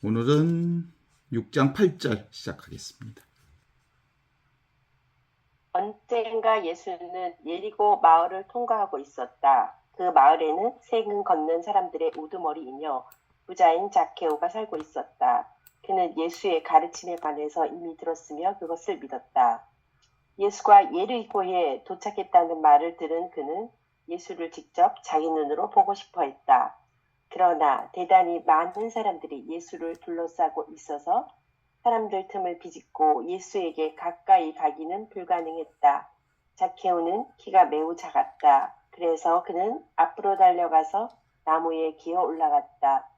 오늘은 6장 8절 시작하겠습니다. 언젠가 예수는 예리고 마을을 통과하고 있었다. 그 마을에는 세금 걷는 사람들의 우두머리이며 부자인 자케오가 살고 있었다. 그는 예수의 가르침에 관해서 이미 들었으며 그것을 믿었다. 예수가 예리고에 도착했다는 말을 들은 그는 예수를 직접 자기 눈으로 보고 싶어 했다. 그러나 대단히 많은 사람들이 예수를 둘러싸고 있어서 사람들 틈을 비집고 예수에게 가까이 가기는 불가능했다. 자케오는 키가 매우 작았다. 그래서 그는 앞으로 달려가서 나무에 기어 올라갔다.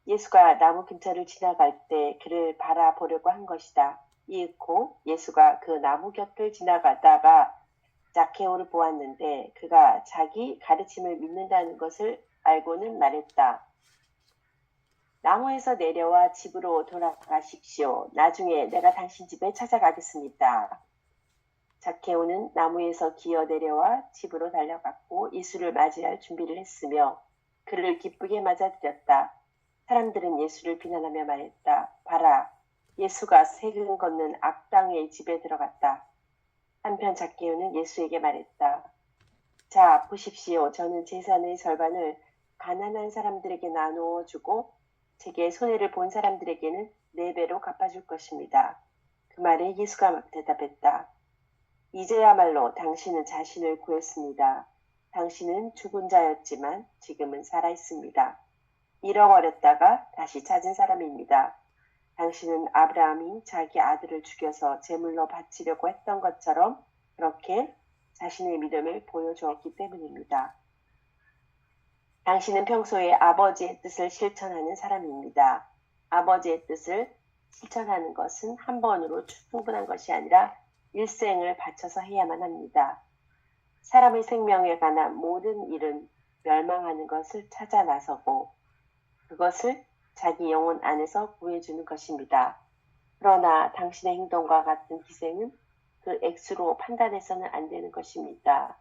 예수가 나무 근처를 지나갈 때 그를 바라보려고 한 것이다. 이윽고 예수가 그 나무 곁을 지나가다가 자케오를 보았는데 그가 자기 가르침을 믿는다는 것을 알고는 말했다. 나무에서 내려와 집으로 돌아가십시오. 나중에 내가 당신 집에 찾아가겠습니다. 자케오는 나무에서 기어 내려와 집으로 달려갔고 예수를 맞이할 준비를 했으며 그를 기쁘게 맞아들였다. 사람들은 예수를 비난하며 말했다. 봐라, 예수가 세금 걷는 악당의 집에 들어갔다. 한편 자케오는 예수에게 말했다. 자, 보십시오. 저는 재산의 절반을 가난한 사람들에게 나누어 주고 제게 손해를 본 사람들에게는 4배로 갚아줄 것입니다. 그 말에 예수가 막 대답했다. 이제야말로 당신은 자신을 구했습니다. 당신은 죽은 자였지만 지금은 살아있습니다. 잃어버렸다가 다시 찾은 사람입니다. 당신은 아브라함이 자기 아들을 죽여서 제물로 바치려고 했던 것처럼 그렇게 자신의 믿음을 보여주었기 때문입니다. 당신은 평소에 아버지의 뜻을 실천하는 사람입니다. 아버지의 뜻을 실천하는 것은 한 번으로 충분한 것이 아니라 일생을 바쳐서 해야만 합니다. 사람의 생명에 관한 모든 일은 멸망하는 것을 찾아 나서고 그것을 자기 영혼 안에서 구해주는 것입니다. 그러나 당신의 행동과 같은 희생은 그 액수로 판단해서는 안 되는 것입니다.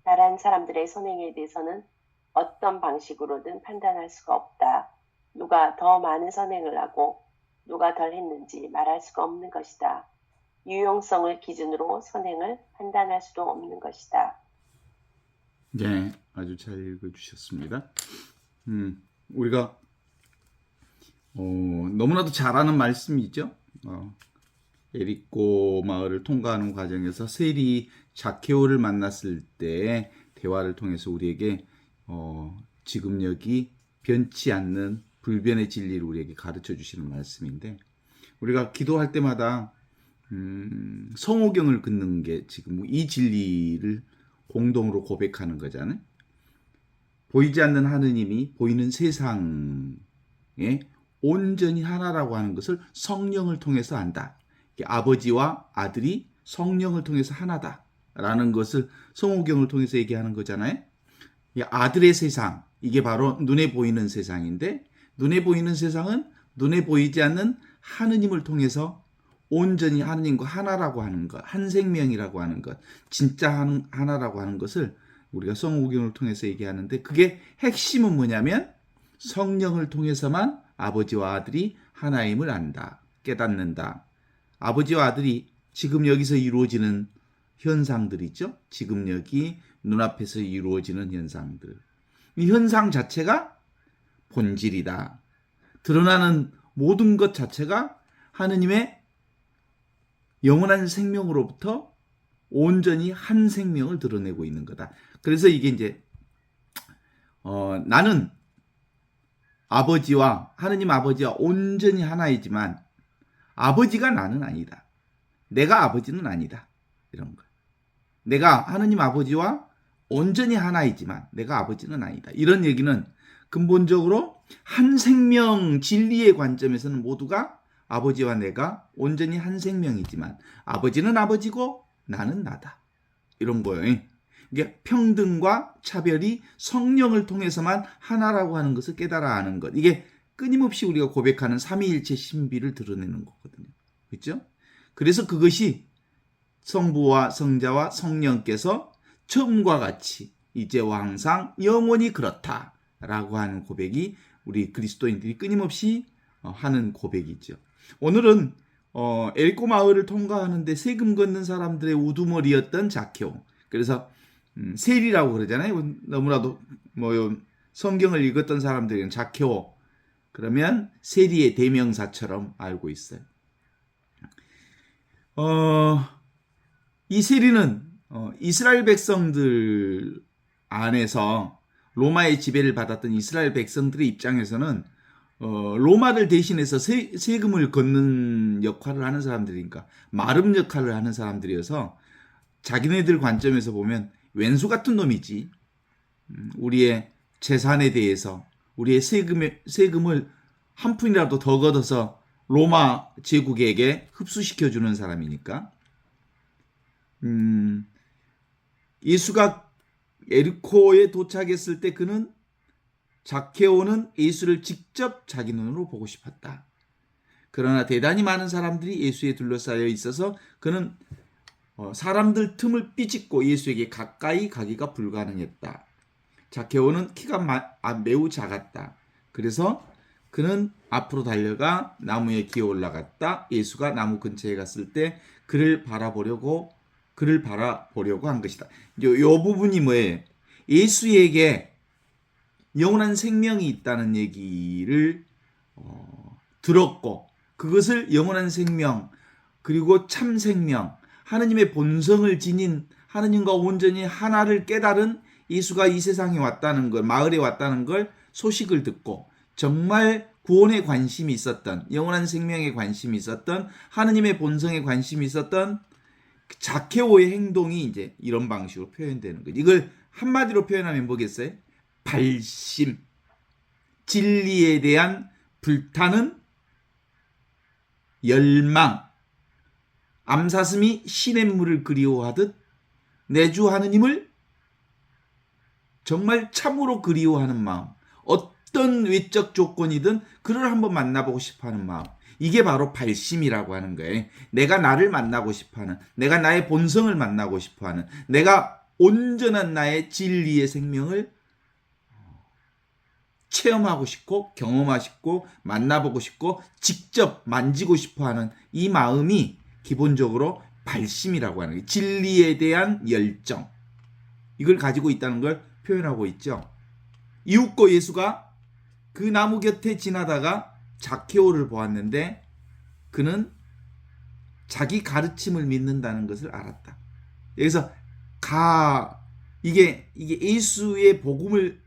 다른 사람들의 선행에 대해서는 어떤 방식으로든 판단할 수가 없다. 누가 더 많은 선행을 하고 누가 덜 했는지 말할 수가 없는 것이다. 유용성을 기준으로 선행을 판단할 수도 없는 것이다. 네, 아주 잘 읽어주셨습니다. 우리가 너무나도 잘 아는 말씀이죠. 예리고 마을을 통과하는 과정에서 세리 자케오를 만났을 때 대화를 통해서 우리에게 지금 여기 변치 않는 불변의 진리를 우리에게 가르쳐 주시는 말씀인데 우리가 기도할 때마다 성호경을 긋는 게 지금 이 진리를 공동으로 고백하는 거잖아요. 보이지 않는 하느님이 보이는 세상에 온전히 하나라고 하는 것을 성령을 통해서 안다. 아버지와 아들이 성령을 통해서 하나다라는 것을 성호경을 통해서 얘기하는 거잖아요. 아들의 세상, 이게 바로 눈에 보이는 세상인데 눈에 보이는 세상은 눈에 보이지 않는 하느님을 통해서 온전히 하느님과 하나라고 하는 것, 한 생명이라고 하는 것, 진짜 하나라고 하는 것을 우리가 성호경을 통해서 얘기하는데 그게 핵심은 뭐냐면 성령을 통해서만 아버지와 아들이 하나임을 안다, 깨닫는다. 아버지와 아들이 지금 여기서 이루어지는 현상들이죠. 지금 여기 눈앞에서 이루어지는 현상들. 이 현상 자체가 본질이다. 드러나는 모든 것 자체가 하느님의 영원한 생명으로부터 온전히 한 생명을 드러내고 있는 거다. 그래서 이게 이제 나는 아버지와 하느님 아버지와 온전히 하나이지만 아버지가 나는 아니다. 내가 아버지는 아니다. 이런 거. 내가 하느님 아버지와 온전히 하나이지만 내가 아버지는 아니다. 이런 얘기는 근본적으로 한 생명 진리의 관점에서는 모두가 아버지와 내가 온전히 한 생명이지만 아버지는 아버지고 나는 나다. 이런 거예요. 이게 평등과 차별이 성령을 통해서만 하나라고 하는 것을 깨달아 아는 것. 이게 끊임없이 우리가 고백하는 삼위일체 신비를 드러내는 거거든요. 그렇죠? 그래서 그것이 성부와 성자와 성령께서 처음과 같이 이제와 항상 영원히 그렇다라고 하는 고백이 우리 그리스도인들이 끊임없이 하는 고백이죠. 오늘은 에리코 마을을 통과하는데 세금 걷는 사람들의 우두머리였던 자케오. 그래서 세리라고 그러잖아요. 너무나도 성경을 읽었던 사람들은 자케오 그러면 세리의 대명사처럼 알고 있어요. 이 세리는 이스라엘 백성들 안에서 로마의 지배를 받았던 이스라엘 백성들의 입장에서는 로마를 대신해서 세금을 걷는 역할을 하는 사람들이니까 마름 역할을 하는 사람들이어서 자기네들 관점에서 보면 왼수 같은 놈이지. 우리의 재산에 대해서 우리의 세금을 한 푼이라도 더 걷어서 로마 제국에게 흡수시켜주는 사람이니까. 예수가 에리코에 도착했을 때 그는 자케오는 예수를 직접 자기 눈으로 보고 싶었다. 그러나 대단히 많은 사람들이 예수에 둘러싸여 있어서 그는 사람들 틈을 삐짓고 예수에게 가까이 가기가 불가능했다. 자케오는 키가 매우 작았다. 그래서 그는 앞으로 달려가 나무에 기어 올라갔다. 예수가 나무 근처에 갔을 때 그를 바라보려고 한 것이다. 요 부분이 뭐예요? 예수에게 영원한 생명이 있다는 얘기를 들었고 그것을 영원한 생명 그리고 참 생명 하느님의 본성을 지닌 하느님과 온전히 하나를 깨달은 예수가 이 세상에 왔다는 걸 마을에 왔다는 걸 소식을 듣고 정말 구원에 관심이 있었던 영원한 생명에 관심이 있었던 하느님의 본성에 관심이 있었던 자케오의 행동이 이제 이런 방식으로 표현되는 거죠. 이걸 한마디로 표현하면 뭐겠어요? 발심, 진리에 대한 불타는 열망, 암사슴이 시냇물을 그리워하듯 내 주 하느님을 정말 참으로 그리워하는 마음, 어떤 외적 조건이든 그를 한번 만나보고 싶어하는 마음, 이게 바로 발심이라고 하는 거예요. 내가 나를 만나고 싶어하는, 내가 나의 본성을 만나고 싶어하는, 내가 온전한 나의 진리의 생명을 체험하고 싶고 경험하고 싶고 만나보고 싶고 직접 만지고 싶어하는 이 마음이 기본적으로 발심이라고 하는 거예요. 진리에 대한 열정, 이걸 가지고 있다는 걸 표현하고 있죠. 이웃고 예수가 그 나무 곁에 지나다가 자케오를 보았는데 그는 자기 가르침을 믿는다는 것을 알았다. 여기서 이게 예수의 복음을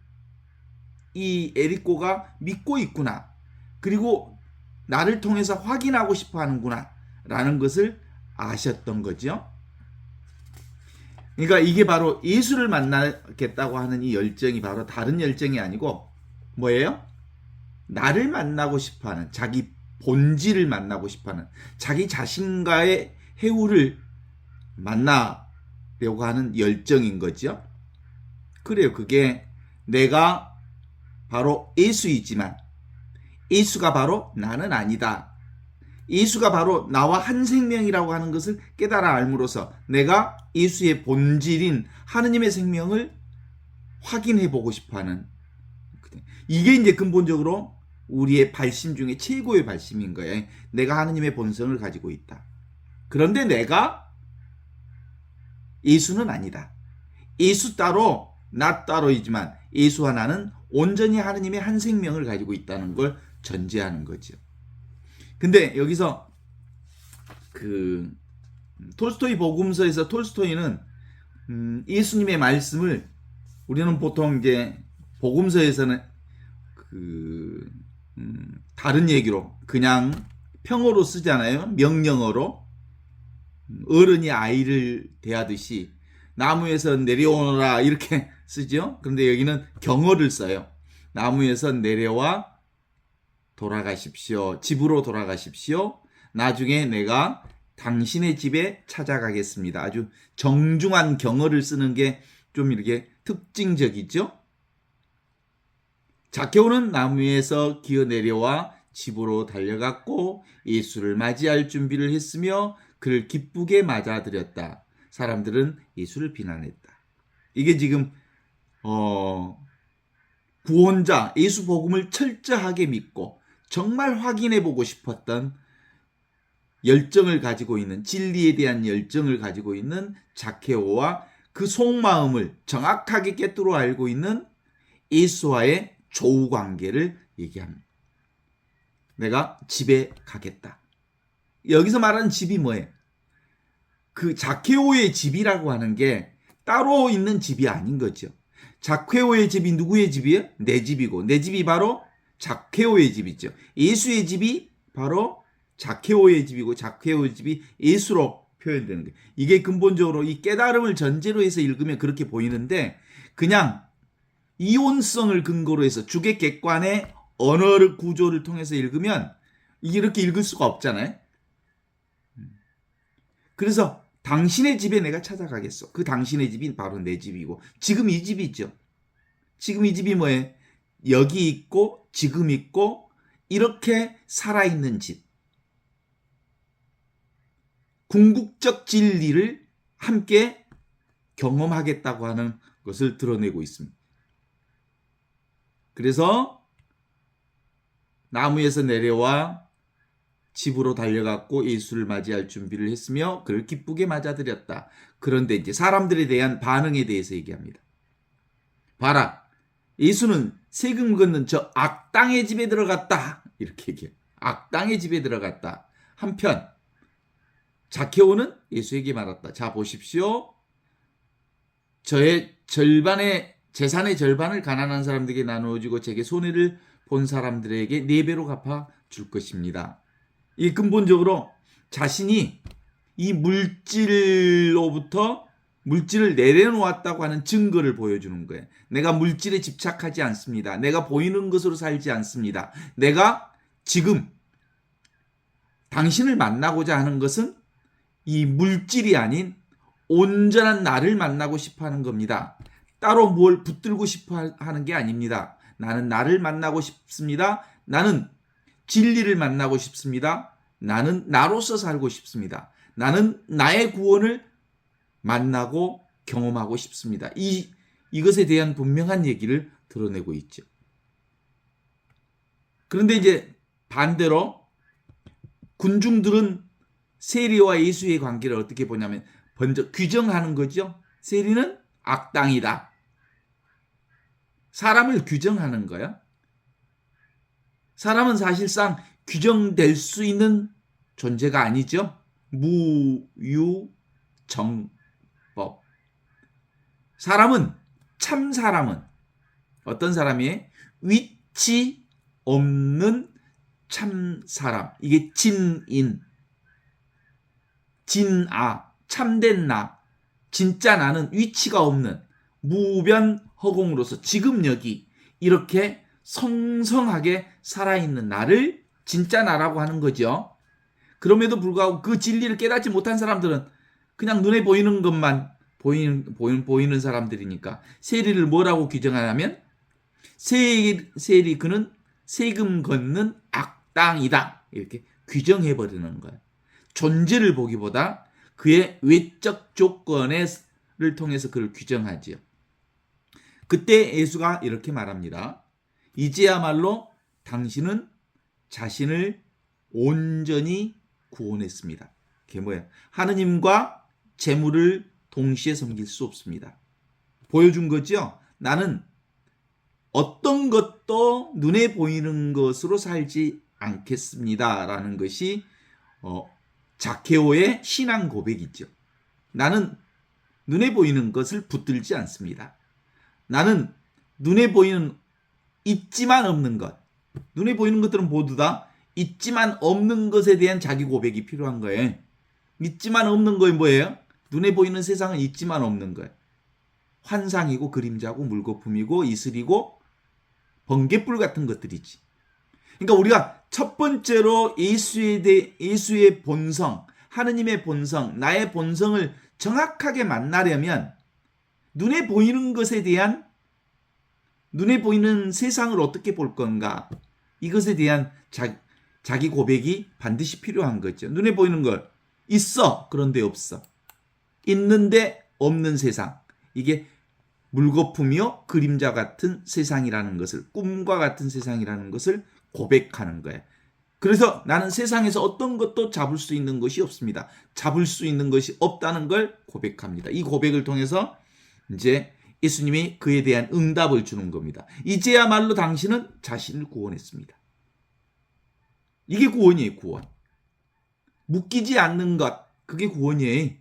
이 에리코가 믿고 있구나. 그리고 나를 통해서 확인하고 싶어 하는구나. 라는 것을 아셨던 거죠. 그러니까 이게 바로 예수를 만나겠다고 하는 이 열정이 바로 다른 열정이 아니고 뭐예요? 나를 만나고 싶어 하는, 자기 본질을 만나고 싶어 하는, 자기 자신과의 해우를 만나려고 하는 열정인 거죠. 그래요. 그게 내가 바로 예수이지만 예수가 바로 나는 아니다. 예수가 바로 나와 한 생명이라고 하는 것을 깨달아 알므로써 내가 예수의 본질인 하느님의 생명을 확인해 보고 싶어하는, 이게 이제 근본적으로 우리의 발심 중에 최고의 발심인 거예요. 내가 하느님의 본성을 가지고 있다. 그런데 내가 예수는 아니다. 예수 따로 나 따로이지만 예수와 나는 온전히 하느님의 한 생명을 가지고 있다는 걸 전제하는 거죠. 근데 여기서 톨스토이 복음서에서 톨스토이는 예수님의 말씀을 우리는 보통 이제 복음서에서는 다른 얘기로 그냥 평어로 쓰잖아요. 명령어로 어른이 아이를 대하듯이 나무에서 내려오너라 이렇게 쓰죠. 그런데 여기는 경어를 써요. 나무에서 내려와 돌아가십시오. 집으로 돌아가십시오. 나중에 내가 당신의 집에 찾아가겠습니다. 아주 정중한 경어를 쓰는 게 좀 이렇게 특징적이죠. 자케오는 나무에서 기어 내려와 집으로 달려갔고 예수를 맞이할 준비를 했으며 그를 기쁘게 맞아들였다. 사람들은 예수를 비난했다. 이게 지금 구원자 예수 복음을 철저하게 믿고 정말 확인해 보고 싶었던 열정을 가지고 있는, 진리에 대한 열정을 가지고 있는 자케오와 그 속마음을 정확하게 꿰뚫어 알고 있는 예수와의 조우 관계를 얘기합니다. 내가 집에 가겠다. 여기서 말하는 집이 뭐예요? 그 자케오의 집이라고 하는 게 따로 있는 집이 아닌 거죠. 자케오의 집이 누구의 집이에요? 내 집이고, 내 집이 바로 자케오의 집이죠. 예수의 집이 바로 자케오의 집이고, 자케오의 집이 예수로 표현되는 거예요. 이게 근본적으로 이 깨달음을 전제로 해서 읽으면 그렇게 보이는데, 그냥 이온성을 근거로 해서 주객객관의 언어 구조를 통해서 읽으면 이렇게 읽을 수가 없잖아요. 그래서 당신의 집에 내가 찾아가겠어. 그 당신의 집이 바로 내 집이고, 지금 이 집이 있죠. 지금 이 집이 뭐예요? 여기 있고 지금 있고 이렇게 살아있는 집. 궁극적 진리를 함께 경험하겠다고 하는 것을 드러내고 있습니다. 그래서 나무에서 내려와 집으로 달려갔고 예수를 맞이할 준비를 했으며 그를 기쁘게 맞아들였다. 그런데 이제 사람들에 대한 반응에 대해서 얘기합니다. 봐라, 예수는 세금 걷는 저 악당의 집에 들어갔다. 이렇게 얘기해요. 악당의 집에 들어갔다. 한편 자케오는 예수에게 말했다. 자, 보십시오. 저의 재산의 절반을 가난한 사람들에게 나누어 주고 제게 손해를 본 사람들에게 4배로 갚아 줄 것입니다. 이 근본적으로 자신이 이 물질로부터 물질을 내려놓았다고 하는 증거를 보여주는 거예요. 내가 물질에 집착하지 않습니다. 내가 보이는 것으로 살지 않습니다. 내가 지금 당신을 만나고자 하는 것은 이 물질이 아닌 온전한 나를 만나고 싶어 하는 겁니다. 따로 뭘 붙들고 싶어 하는 게 아닙니다. 나는 나를 만나고 싶습니다. 나는 진리를 만나고 싶습니다. 나는 나로서 살고 싶습니다. 나는 나의 구원을 만나고 경험하고 싶습니다. 이것에 대한 분명한 얘기를 드러내고 있죠. 그런데 이제 반대로 군중들은 세리와 예수의 관계를 어떻게 보냐면 먼저 규정하는 거죠. 세리는 악당이다. 사람을 규정하는 거야. 사람은 사실상 규정될 수 있는 존재가 아니죠. 무유정법. 참 사람은 어떤 사람이에요? 위치 없는 참 사람. 이게 진인, 진아, 참된 나, 진짜 나는 위치가 없는 무변 허공으로서 지금 여기 이렇게 성성하게 살아있는 나를 진짜 나라고 하는 거죠. 그럼에도 불구하고 그 진리를 깨닫지 못한 사람들은 그냥 눈에 보이는 것만 보이는 사람들이니까 세리를 뭐라고 규정하냐면 세리 그는 세금 걷는 악당이다. 이렇게 규정해버리는 거예요. 존재를 보기보다 그의 외적 조건을 통해서 그를 규정하지요. 그때 예수가 이렇게 말합니다. 이제야말로 당신은 자신을 온전히 구원했습니다. 그게 뭐예요? 하느님과 재물을 동시에 섬길 수 없습니다. 보여준 거죠? 나는 어떤 것도 눈에 보이는 것으로 살지 않겠습니다. 라는 것이 자케오의 신앙 고백이죠. 나는 눈에 보이는 것을 붙들지 않습니다. 나는 눈에 보이는 있지만 없는 것. 눈에 보이는 것들은 모두 다 있지만 없는 것에 대한 자기 고백이 필요한 거예요. 있지만 없는 거에 뭐예요? 눈에 보이는 세상은 있지만 없는 거예요. 환상이고 그림자고 물거품이고 이슬이고 번개불 같은 것들이지. 그러니까 우리가 첫 번째로 예수의 본성, 하느님의 본성, 나의 본성을 정확하게 만나려면 눈에 보이는 것에 대한 눈에 보이는 세상을 어떻게 볼 건가? 이것에 대한 자기 고백이 반드시 필요한 거죠. 눈에 보이는 걸 있어. 그런데 없어. 있는데 없는 세상. 이게 물거품이요 그림자 같은 세상이라는 것을 꿈과 같은 세상이라는 것을 고백하는 거예요. 그래서 나는 세상에서 어떤 것도 잡을 수 있는 것이 없습니다. 잡을 수 있는 것이 없다는 걸 고백합니다. 이 고백을 통해서 이제 예수님이 그에 대한 응답을 주는 겁니다. 이제야말로 당신은 자신을 구원했습니다. 이게 구원이에요, 구원. 묶이지 않는 것, 그게 구원이에요.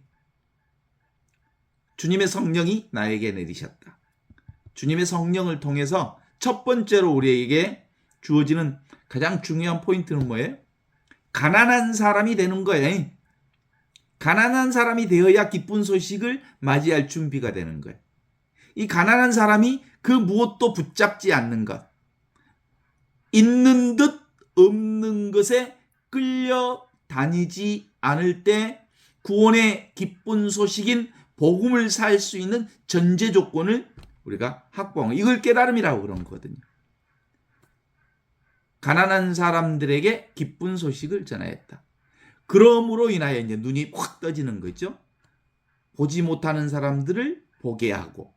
주님의 성령이 나에게 내리셨다. 주님의 성령을 통해서 첫 번째로 우리에게 주어지는 가장 중요한 포인트는 뭐예요? 가난한 사람이 되는 거예요. 가난한 사람이 되어야 기쁜 소식을 맞이할 준비가 되는 거예요. 이 가난한 사람이 그 무엇도 붙잡지 않는 것, 있는 듯 없는 것에 끌려다니지 않을 때 구원의 기쁜 소식인 복음을 살 수 있는 전제 조건을 우리가 확보한, 이걸 깨달음이라고 그런 거거든요. 가난한 사람들에게 기쁜 소식을 전하였다. 그러므로 인하여 이제 눈이 확 떠지는 거죠. 보지 못하는 사람들을 보게 하고,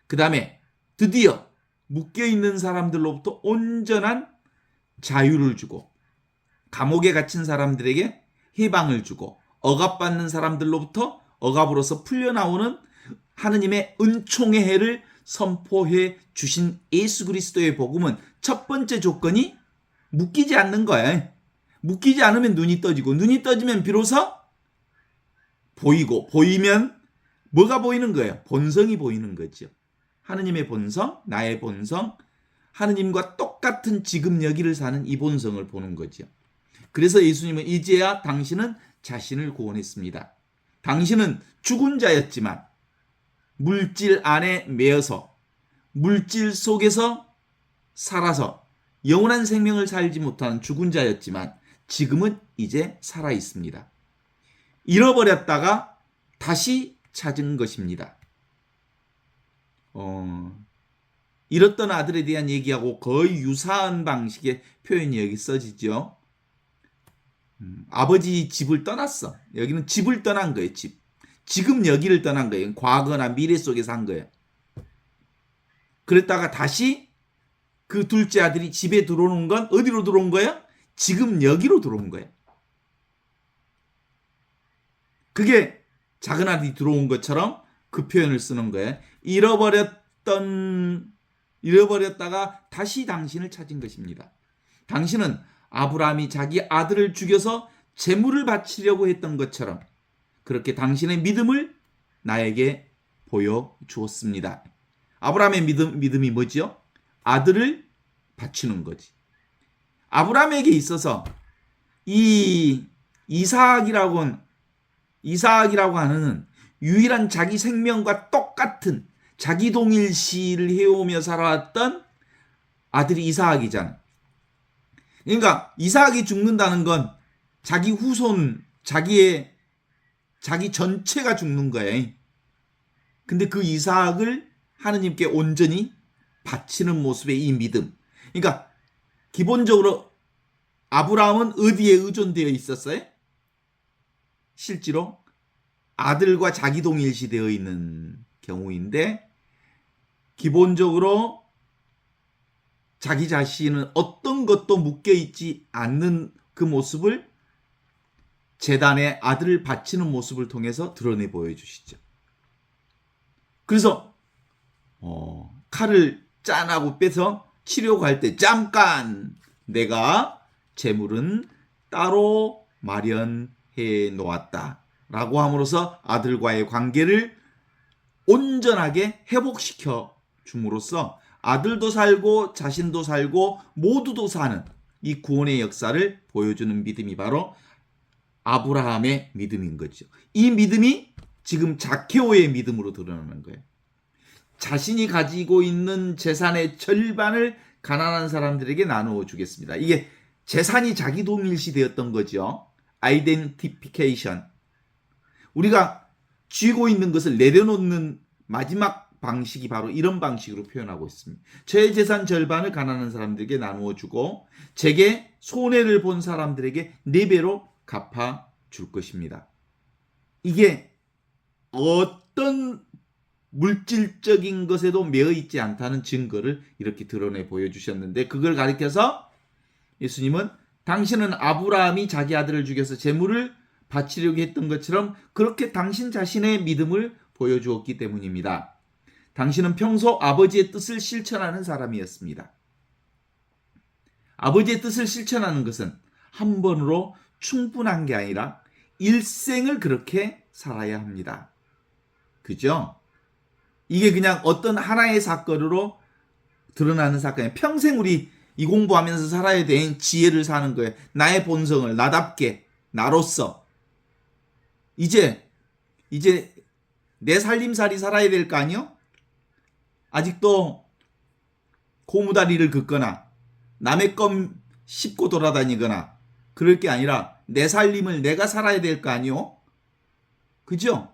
그 다음에 드디어 묶여있는 사람들로부터 온전한 자유를 주고, 감옥에 갇힌 사람들에게 해방을 주고, 억압받는 사람들로부터 억압으로서 풀려나오는 하느님의 은총의 해를 선포해 주신 예수 그리스도의 복음은 첫 번째 조건이 묶이지 않는 거예요. 묶이지 않으면 눈이 떠지고, 눈이 떠지면 비로소 보이고, 보이면 뭐가 보이는 거예요? 본성이 보이는 거죠. 하느님의 본성, 나의 본성, 하느님과 똑같은 지금 여기를 사는 이 본성을 보는 거죠. 그래서 예수님은 이제야 당신은 자신을 구원했습니다. 당신은 죽은 자였지만 물질 안에 매여서 물질 속에서 살아서 영원한 생명을 살지 못하는 죽은 자였지만 지금은 이제 살아 있습니다. 잃어버렸다가 다시 찾은 것입니다. 잃었던 아들에 대한 얘기하고 거의 유사한 방식의 표현이 여기 써지죠. 아버지 집을 떠났어. 여기는 집을 떠난 거예요. 집. 지금 여기를 떠난 거예요. 과거나 미래 속에서 한 거예요. 그랬다가 다시 그 둘째 아들이 집에 들어오는 건 어디로 들어온 거예요? 지금 여기로 들어온 거예요. 그게 작은 아들이 들어온 것처럼 그 표현을 쓰는 거예요. 잃어버렸다가 다시 당신을 찾은 것입니다. 당신은 아브라함이 자기 아들을 죽여서 제물을 바치려고 했던 것처럼 그렇게 당신의 믿음을 나에게 보여주었습니다. 아브라함의 믿음이 뭐죠? 아들을 바치는 거지. 아브라함에게 있어서 이 이삭이라고 하는 유일한 자기 생명과 똑같은 자기 동일시를 해오며 살아왔던 아들이 이삭이잖아. 그러니까 이삭이 죽는다는 건 자기 후손, 자기 전체가 죽는 거예요. 근데 그 이삭을 하느님께 온전히 바치는 모습의 이 믿음. 그러니까 기본적으로 아브라함은 어디에 의존되어 있었어요? 실제로 아들과 자기 동일시 되어 있는 경우인데 기본적으로 자기 자신은 어떤 것도 묶여있지 않는 그 모습을 제단에 아들을 바치는 모습을 통해서 드러내 보여주시죠. 그래서 칼을 짠하고 빼서 치려고 할 때 잠깐 내가 재물은 따로 마련해 놓았다 라고 함으로써 아들과의 관계를 온전하게 회복시켜 줌으로써 아들도 살고 자신도 살고 모두도 사는 이 구원의 역사를 보여주는 믿음이 바로 아브라함의 믿음인 거죠. 이 믿음이 지금 자케오의 믿음으로 드러나는 거예요. 자신이 가지고 있는 재산의 절반을 가난한 사람들에게 나누어 주겠습니다. 이게 재산이 자기 동일시 되었던 거죠. 아이덴티피케이션. 우리가 쥐고 있는 것을 내려놓는 마지막 방식이 바로 이런 방식으로 표현하고 있습니다. 제 재산 절반을 가난한 사람들에게 나누어 주고 제게 손해를 본 사람들에게 4배로 갚아 줄 것입니다. 이게 어떤 물질적인 것에도 매여 있지 않다는 증거를 이렇게 드러내 보여주셨는데 그걸 가리켜서 예수님은 당신은 아브라함이 자기 아들을 죽여서 제물을 바치려고 했던 것처럼 그렇게 당신 자신의 믿음을 보여주었기 때문입니다. 당신은 평소 아버지의 뜻을 실천하는 사람이었습니다. 아버지의 뜻을 실천하는 것은 한 번으로 충분한 게 아니라 일생을 그렇게 살아야 합니다. 그죠? 이게 그냥 어떤 하나의 사건으로 드러나는 사건이에요. 평생 우리 이 공부하면서 살아야 된 지혜를 사는 거예요. 나의 본성을 나답게 나로서 이제 내 살림살이 살아야 될 거 아니요? 아직도 고무다리를 긋거나 남의 껌 씹고 돌아다니거나 그럴 게 아니라 내 살림을 내가 살아야 될 거 아니요? 그죠?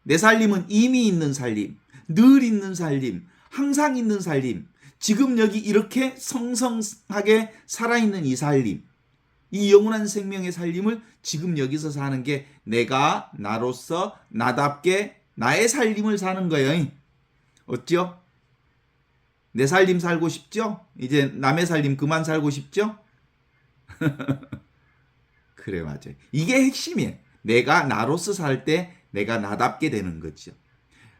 내 살림은 이미 있는 살림, 늘 있는 살림, 항상 있는 살림, 지금 여기 이렇게 성성하게 살아있는 이 살림, 이 영원한 생명의 살림을 지금 여기서 사는 게 내가 나로서 나답게 나의 살림을 사는 거예요. 어찌요? 내 살림 살고 싶죠? 이제 남의 살림 그만 살고 싶죠? 그래, 맞아요. 이게 핵심이에요. 내가 나로서 살 때 내가 나답게 되는 거죠.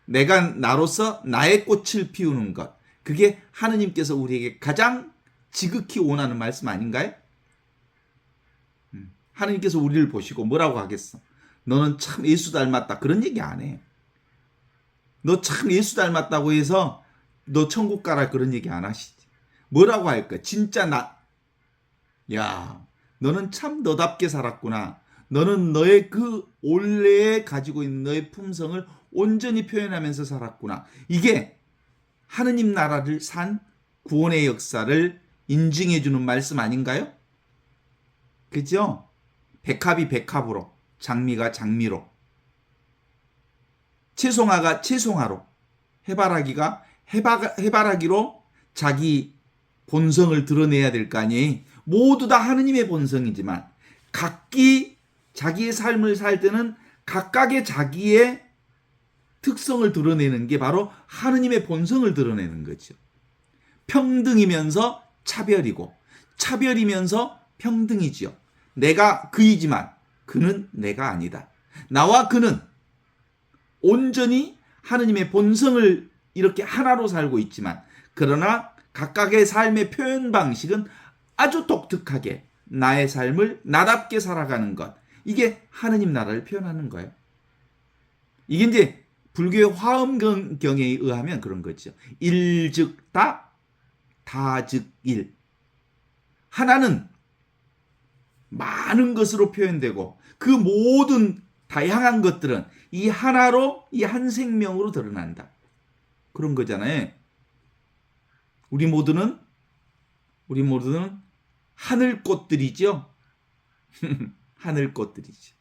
내가 나로서 나의 꽃을 피우는 것. 그게 하느님께서 우리에게 가장 지극히 원하는 말씀 아닌가요? 하느님께서 우리를 보시고 뭐라고 하겠어? 너는 참 예수 닮았다. 그런 얘기 안 해요. 너 참 예수 닮았다고 해서 너 천국 가라 그런 얘기 안 하시지. 뭐라고 할까? 진짜 야, 너는 참 너답게 살았구나. 너는 너의 그 원래에 가지고 있는 너의 품성을 온전히 표현하면서 살았구나. 이게 하느님 나라를 산 구원의 역사를 인증해주는 말씀 아닌가요? 그죠? 백합이 백합으로, 장미가 장미로, 채송화가 채송화로, 해바라기가 해바라기로 자기 본성을 드러내야 될 거 아니에요. 모두 다 하느님의 본성이지만 각기 자기의 삶을 살 때는 각각의 자기의 특성을 드러내는 게 바로 하느님의 본성을 드러내는 거죠. 평등이면서 차별이고 차별이면서 평등이지요. 내가 그이지만 그는 내가 아니다. 나와 그는 온전히 하느님의 본성을 이렇게 하나로 살고 있지만 그러나 각각의 삶의 표현 방식은 아주 독특하게 나의 삶을 나답게 살아가는 것. 이게 하느님 나라를 표현하는 거예요. 이게 이제 불교의 화엄경에 의하면 그런 거죠. 일즉 다, 다즉 일. 하나는 많은 것으로 표현되고 그 모든 다양한 것들은 이 하나로 이 한 생명으로 드러난다. 그런 거잖아요. 우리 모두는 하늘꽃들이죠. 하늘꽃들이죠.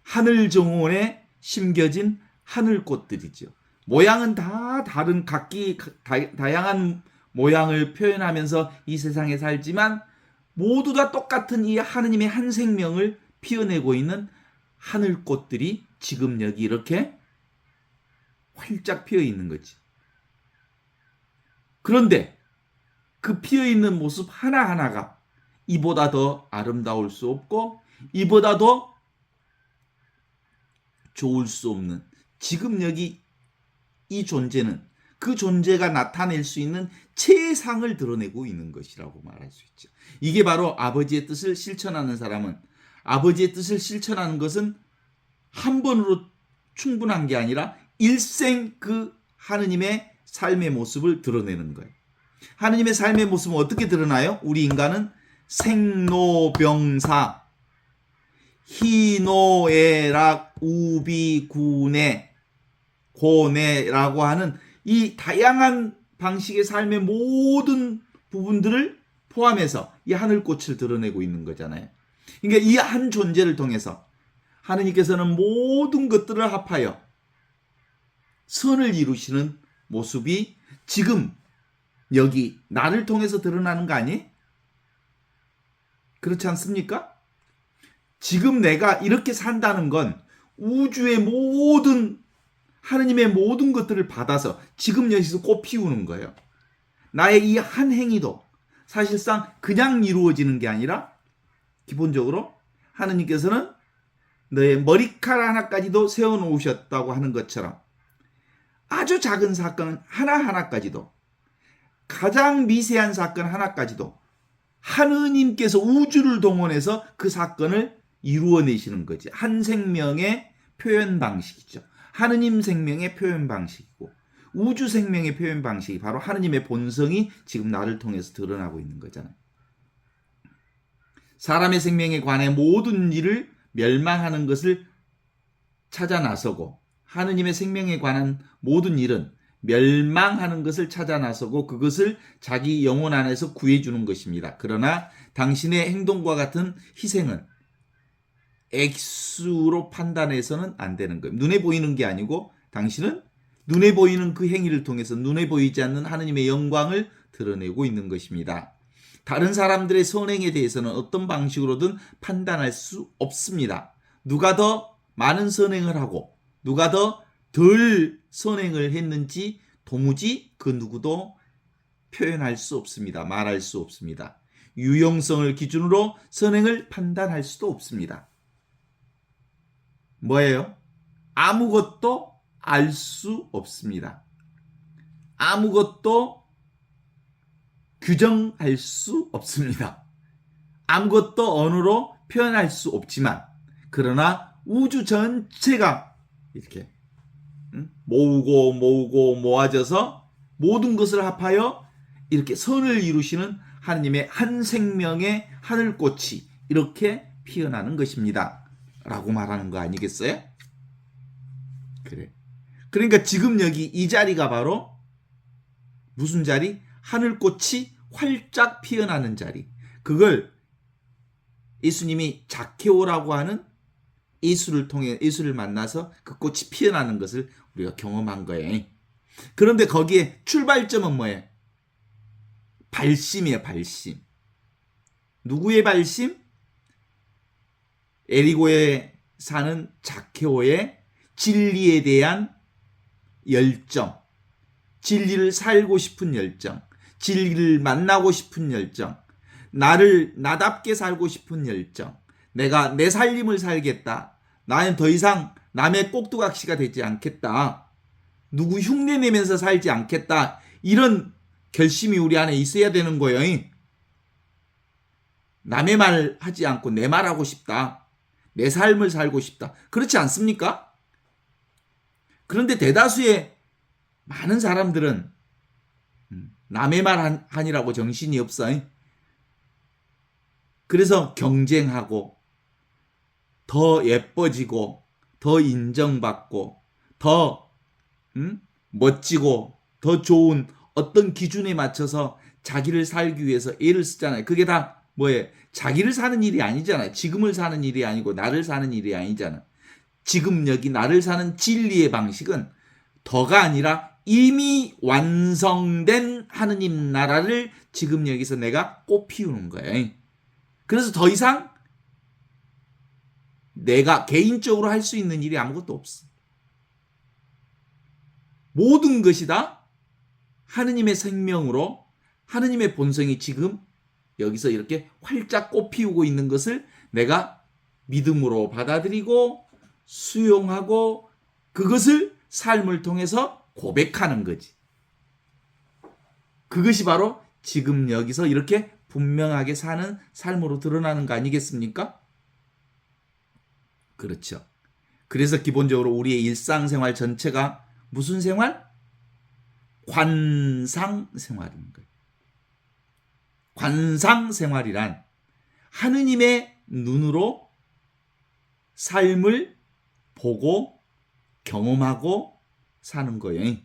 하늘 정원에 심겨진 하늘꽃들이죠. 모양은 다 다른 각기 다양한 모양을 표현하면서 이 세상에 살지만 모두 다 똑같은 이 하느님의 한 생명을 피어내고 있는 하늘꽃들이 지금 여기 이렇게 활짝 피어 있는 거지. 그런데 그 피어 있는 모습 하나하나가 이보다 더 아름다울 수 없고 이보다 더 좋을 수 없는 지금 여기 이 존재는 그 존재가 나타낼 수 있는 최상을 드러내고 있는 것이라고 말할 수 있죠. 이게 바로 아버지의 뜻을 실천하는 사람은 아버지의 뜻을 실천하는 것은 한 번으로 충분한 게 아니라 일생 그 하느님의 삶의 모습을 드러내는 거예요. 하느님의 삶의 모습은 어떻게 드러나요? 우리 인간은 생로병사 희노애락 우비군애 고뇌라고 하는 이 다양한 방식의 삶의 모든 부분들을 포함해서 이 하늘꽃을 드러내고 있는 거잖아요. 그러니까 이 한 존재를 통해서 하느님께서는 모든 것들을 합하여 선을 이루시는 모습이 지금 여기 나를 통해서 드러나는 거 아니에요? 그렇지 않습니까? 지금 내가 이렇게 산다는 건 우주의 모든 하느님의 모든 것들을 받아서 지금 여기서 꽃 피우는 거예요. 나의 이 한 행위도 사실상 그냥 이루어지는 게 아니라 기본적으로 하느님께서는 너의 머리카락 하나까지도 세워놓으셨다고 하는 것처럼 아주 작은 사건 하나하나까지도, 가장 미세한 사건 하나까지도 하느님께서 우주를 동원해서 그 사건을 이루어내시는 거지. 한 생명의 표현 방식이죠. 하느님 생명의 표현 방식이고 우주 생명의 표현 방식이 바로 하느님의 본성이 지금 나를 통해서 드러나고 있는 거잖아요. 사람의 생명에 관해 모든 일을 멸망하는 것을 찾아 나서고, 하느님의 생명에 관한 모든 일은 멸망하는 것을 찾아 나서고 그것을 자기 영혼 안에서 구해주는 것입니다. 그러나 당신의 행동과 같은 희생은 액수로 판단해서는 안 되는 거예요. 눈에 보이는 게 아니고 당신은 눈에 보이는 그 행위를 통해서 눈에 보이지 않는 하느님의 영광을 드러내고 있는 것입니다. 다른 사람들의 선행에 대해서는 어떤 방식으로든 판단할 수 없습니다. 누가 더 많은 선행을 하고 누가 더 덜 선행을 했는지 도무지 그 누구도 표현할 수 없습니다. 말할 수 없습니다. 유용성을 기준으로 선행을 판단할 수도 없습니다. 뭐예요? 아무것도 알 수 없습니다. 아무것도 규정할 수 없습니다. 아무것도 언어로 표현할 수 없지만, 그러나 우주 전체가 이렇게 모으고 모아져서 모든 것을 합하여 이렇게 선을 이루시는 하느님의 한 생명의 하늘꽃이 이렇게 피어나는 것입니다. 라고 말하는 거 아니겠어요? 그래. 그러니까 지금 여기 이 자리가 바로 무슨 자리? 하늘꽃이 활짝 피어나는 자리. 그걸 예수님이 자케오라고 하는 예수를 통해 예수를 만나서 그 꽃이 피어나는 것을 우리가 경험한 거예요. 그런데 거기에 출발점은 뭐예요? 발심이에요, 발심. 누구의 발심? 에리고에 사는 자케오의 진리에 대한 열정, 진리를 살고 싶은 열정, 진리를 만나고 싶은 열정, 나답게 살고 싶은 열정, 내가 내 삶을 살겠다. 나는 더 이상 남의 꼭두각시가 되지 않겠다. 누구 흉내 내면서 살지 않겠다. 이런 결심이 우리 안에 있어야 되는 거예요. 남의 말 하지 않고 내 말하고 싶다. 내 삶을 살고 싶다. 그렇지 않습니까? 그런데 대다수의 많은 사람들은 남의 말 하니라고 정신이 없어요. 그래서 경쟁하고 더 예뻐지고 더 인정받고 더 멋지고 더 좋은 어떤 기준에 맞춰서 자기를 살기 위해서 애를 쓰잖아요. 그게 다 뭐예요? 자기를 사는 일이 아니잖아요. 지금을 사는 일이 아니고 나를 사는 일이 아니잖아. 지금 여기 나를 사는 진리의 방식은 더가 아니라 이미 완성된 하느님 나라를 지금 여기서 내가 꽃 피우는 거예요. 그래서 더 이상 내가 개인적으로 할 수 있는 일이 아무것도 없어. 모든 것이 다 하느님의 생명으로 하느님의 본성이 지금 여기서 이렇게 활짝 꽃 피우고 있는 것을 내가 믿음으로 받아들이고 수용하고 그것을 삶을 통해서 고백하는 거지. 그것이 바로 지금 여기서 이렇게 분명하게 사는 삶으로 드러나는 거 아니겠습니까? 그렇죠. 그래서 기본적으로 우리의 일상생활 전체가 무슨 생활? 관상생활인 거예요. 관상생활이란 하느님의 눈으로 삶을 보고 경험하고 사는 거예요.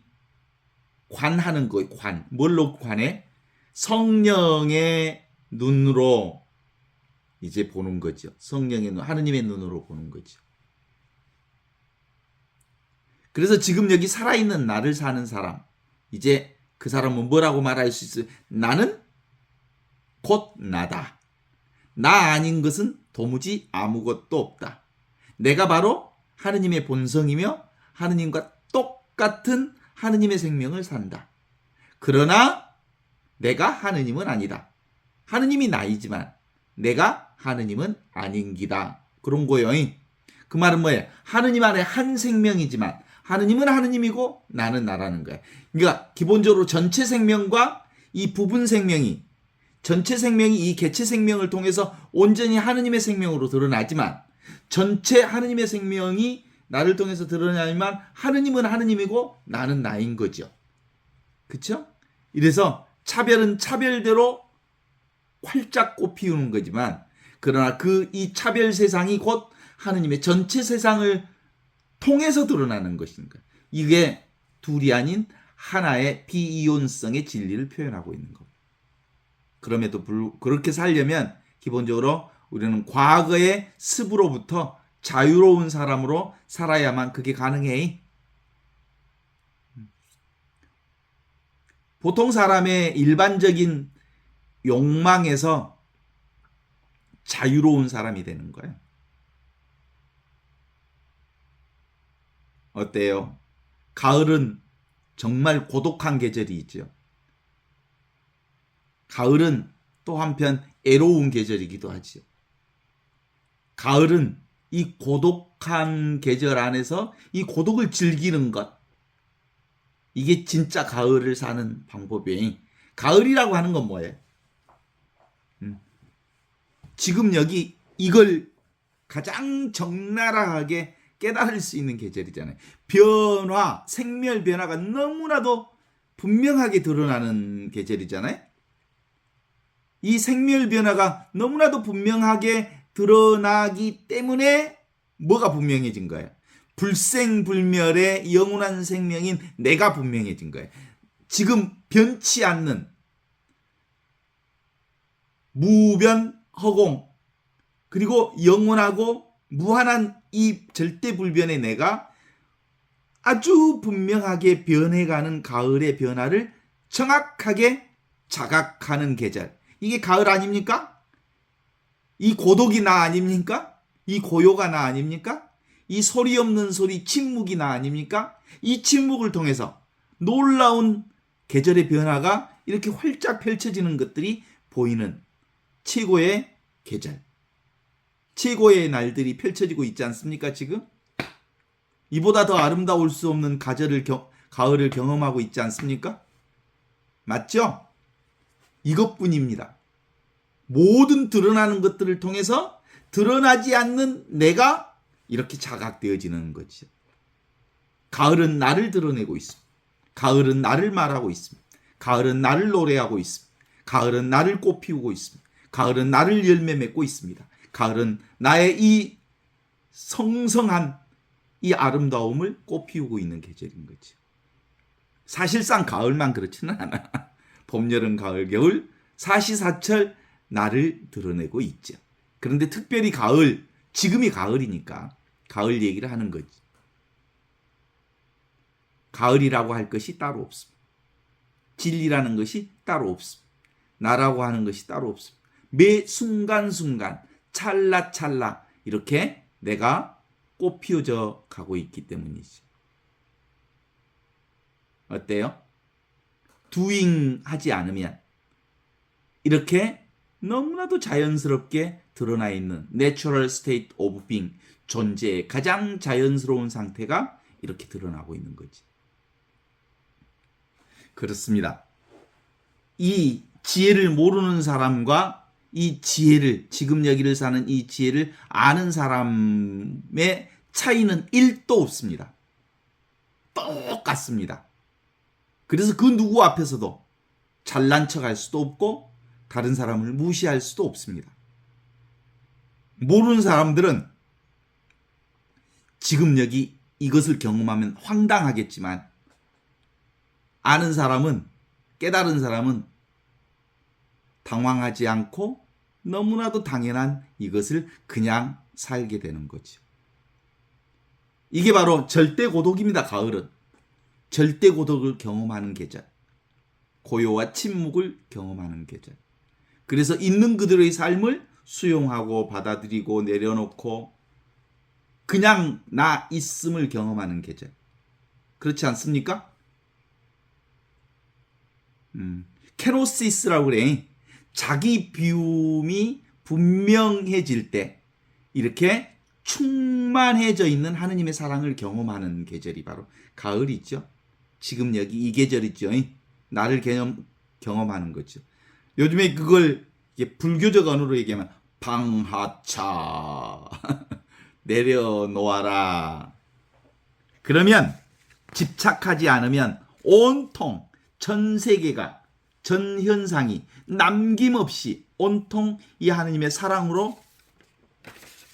관하는 거예요. 관. 뭘로 관해? 성령의 눈으로 이제 보는 거죠. 성령의 눈, 하느님의 눈으로 보는 거죠. 그래서 지금 여기 살아있는 나를 사는 사람, 이제 그 사람은 뭐라고 말할 수 있어요? 나는 곧 나다. 나 아닌 것은 도무지 아무것도 없다. 내가 바로 하느님의 본성이며 하느님과 똑같은 하느님의 생명을 산다. 그러나 내가 하느님은 아니다. 하느님이 나이지만 내가 하느님은 아닌 기다. 그런 거예요. 그 말은 뭐예요? 하느님 안에 한 생명이지만 하느님은 하느님이고 나는 나라는 거예요. 그러니까 기본적으로 전체 생명과 이 부분 생명이, 전체 생명이 이 개체 생명을 통해서 온전히 하느님의 생명으로 드러나지만 전체 하느님의 생명이 나를 통해서 드러나지만 하느님은 하느님이고 나는 나인 거죠. 그렇죠? 이래서 차별은 차별대로 활짝 꽃피우는 거지만, 그러나 이 차별 세상이 곧 하느님의 전체 세상을 통해서 드러나는 것인가. 이게 둘이 아닌 하나의 비이온성의 진리를 표현하고 있는 겁니다. 그럼에도 그렇게 살려면 기본적으로 우리는 과거의 습으로부터 자유로운 사람으로 살아야만 그게 가능해. 보통 사람의 일반적인 욕망에서 자유로운 사람이 되는 거예요. 어때요? 가을은 정말 고독한 계절이 있죠. 가을은 또 한편 애로운 계절이기도 하죠. 가을은 이 고독한 계절 안에서 이 고독을 즐기는 것, 이게 진짜 가을을 사는 방법이에요. 가을이라고 하는 건 뭐예요? 지금 여기 이걸 가장 적나라하게 깨달을 수 있는 계절이잖아요. 변화, 생멸 변화가 너무나도 분명하게 드러나는 계절이잖아요. 이 생멸 변화가 너무나도 분명하게 드러나기 때문에 뭐가 분명해진 거예요? 불생불멸의 영원한 생명인 내가 분명해진 거예요. 지금 변치 않는 무변허공, 그리고 영원하고 무한한 이 절대불변의 내가 아주 분명하게 변해가는 가을의 변화를 정확하게 자각하는 계절. 이게 가을 아닙니까? 이 고독이 나 아닙니까? 이 고요가 나 아닙니까? 이 소리 없는 소리, 침묵이 나 아닙니까? 이 침묵을 통해서 놀라운 계절의 변화가 이렇게 활짝 펼쳐지는 것들이 보이는 최고의 계절, 최고의 날들이 펼쳐지고 있지 않습니까? 지금 이보다 더 아름다울 수 없는 가을을 경험하고 있지 않습니까? 맞죠? 이것뿐입니다. 모든 드러나는 것들을 통해서 드러나지 않는 내가 이렇게 자각되어지는 거죠. 가을은 나를 드러내고 있습니다. 가을은 나를 말하고 있습니다. 가을은 나를 노래하고 있습니다. 가을은 나를 꽃피우고 있습니다. 가을은 나를 열매 맺고 있습니다. 가을은 나의 이 성성한 이 아름다움을 꽃피우고 있는 계절인 거죠. 사실상 가을만 그렇지는 않아. 봄, 여름, 가을, 겨울 사시사철 나를 드러내고 있죠. 그런데 특별히 가을, 지금이 가을이니까 가을 얘기를 하는 거지. 가을이라고 할 것이 따로 없습니다. 진리라는 것이 따로 없습니다. 나라고 하는 것이 따로 없습니다. 매 순간순간 찰나찰나 이렇게 내가 꽃피워져 가고 있기 때문이지. 어때요? doing 하지 않으면 이렇게 너무나도 자연스럽게 드러나 있는 natural state of being, 존재의 가장 자연스러운 상태가 이렇게 드러나고 있는 거지. 그렇습니다. 이 지혜를 모르는 사람과 이 지혜를, 지금 여기를 사는 이 지혜를 아는 사람의 차이는 1도 없습니다. 똑같습니다. 그래서 그 누구 앞에서도 잘난 척할 수도 없고 다른 사람을 무시할 수도 없습니다. 모르는 사람들은 지금 여기 이것을 경험하면 황당하겠지만 아는 사람은, 깨달은 사람은 당황하지 않고 너무나도 당연한 이것을 그냥 살게 되는 거죠. 이게 바로 절대 고독입니다. 가을은 절대 고독을 경험하는 계절, 고요와 침묵을 경험하는 계절. 그래서 있는 그대로의 삶을 수용하고 받아들이고 내려놓고 그냥 나 있음을 경험하는 계절. 그렇지 않습니까? 케노시스라고 그래. 자기 비움이 분명해질 때 이렇게 충만해져 있는 하느님의 사랑을 경험하는 계절이 바로 가을이죠. 지금 여기 이 계절이죠. 나를 경험하는 거죠. 요즘에 그걸 불교적 언어로 얘기하면 방하차 내려놓아라. 그러면 집착하지 않으면 온통 전 세계가 전 현상이 남김없이 온통 이 하느님의 사랑으로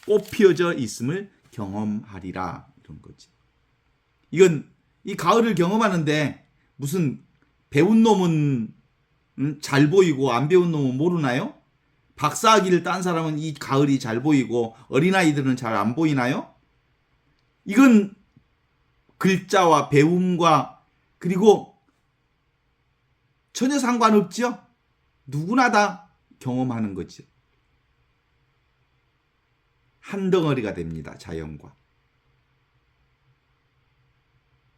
꽃피어져 있음을 경험하리라. 이런 거지. 이건 이 가을을 경험하는데 무슨 배운 놈은 잘 보이고 안 배운 놈은 모르나요? 박사학위를 딴 사람은 이 가을이 잘 보이고 어린아이들은 잘 안 보이나요? 이건 글자와 배움과 그리고 전혀 상관없죠. 누구나 다 경험하는 거죠. 한 덩어리가 됩니다. 자연과.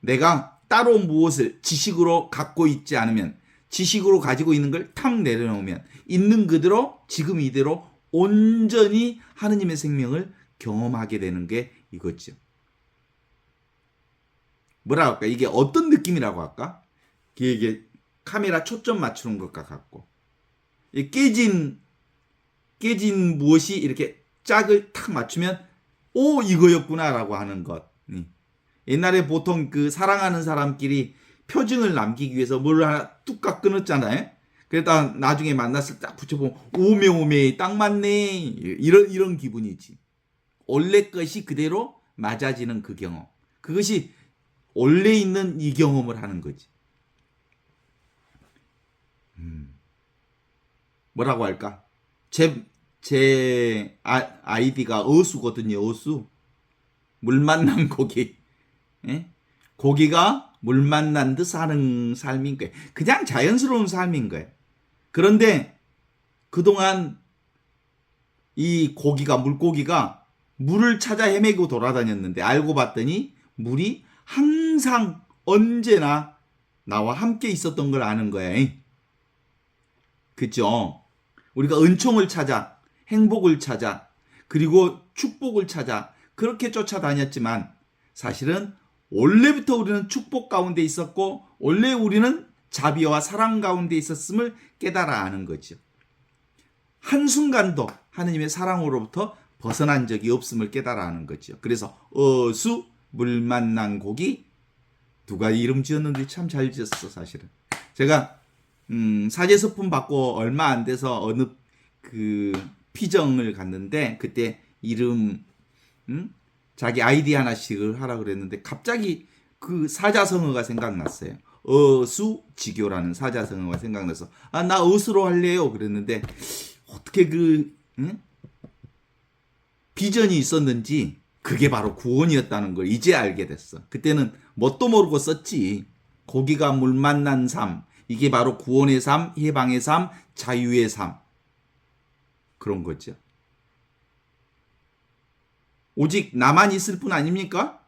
내가 따로 무엇을 지식으로 갖고 있지 않으면 지식으로 가지고 있는 걸 탁 내려놓으면 있는 그대로 지금 이대로 온전히 하느님의 생명을 경험하게 되는 게 이거죠. 뭐라고 할까? 이게 어떤 느낌이라고 할까? 이게 카메라 초점 맞추는 것과 같고 깨진 무엇이 이렇게 짝을 탁 맞추면 오 이거였구나라고 하는 것. 옛날에 보통 그 사랑하는 사람끼리 표징을 남기기 위해서 뭘 하나 뚝딱 끊었잖아요. 그러다 나중에 만났을 때 딱 붙여보면 오메오메 딱 맞네 이런 기분이지. 원래 것이 그대로 맞아지는 그 경험. 그것이 원래 있는 이 경험을 하는 거지. 뭐라고 할까? 제 아이디가 어수거든요. 어수. 물 만난 고기. 예? 고기가 물 만난 듯 사는 삶인 거예요. 그냥 자연스러운 삶인 거예요. 그런데 그동안 이 물고기가 물을 찾아 헤매고 돌아다녔는데 알고 봤더니 물이 항상 언제나 나와 함께 있었던 걸 아는 거예요. 그죠? 우리가 은총을 찾아, 행복을 찾아, 그리고 축복을 찾아 그렇게 쫓아다녔지만 사실은 원래부터 우리는 축복 가운데 있었고 원래 우리는 자비와 사랑 가운데 있었음을 깨달아 아는 거죠. 한순간도 하느님의 사랑으로부터 벗어난 적이 없음을 깨달아 아는 거죠. 그래서 어수 물 만난 고기 누가 이름 지었는데 참 잘 지었어 사실은. 제가 사제서품 받고 얼마 안 돼서 어느 그 피정을 갔는데 그때 이름 자기 아이디 하나씩을 하라 그랬는데 갑자기 그 사자성어가 생각났어요. 어수지교라는 사자성어가 생각나서 나 어수로 할래요 그랬는데 어떻게 비전이 있었는지 그게 바로 구원이었다는 걸 이제 알게 됐어. 그때는 뭣도 모르고 썼지. 고기가 물 만난 삶 이게 바로 구원의 삶, 해방의 삶, 자유의 삶 그런 거죠. 오직 나만 있을 뿐 아닙니까?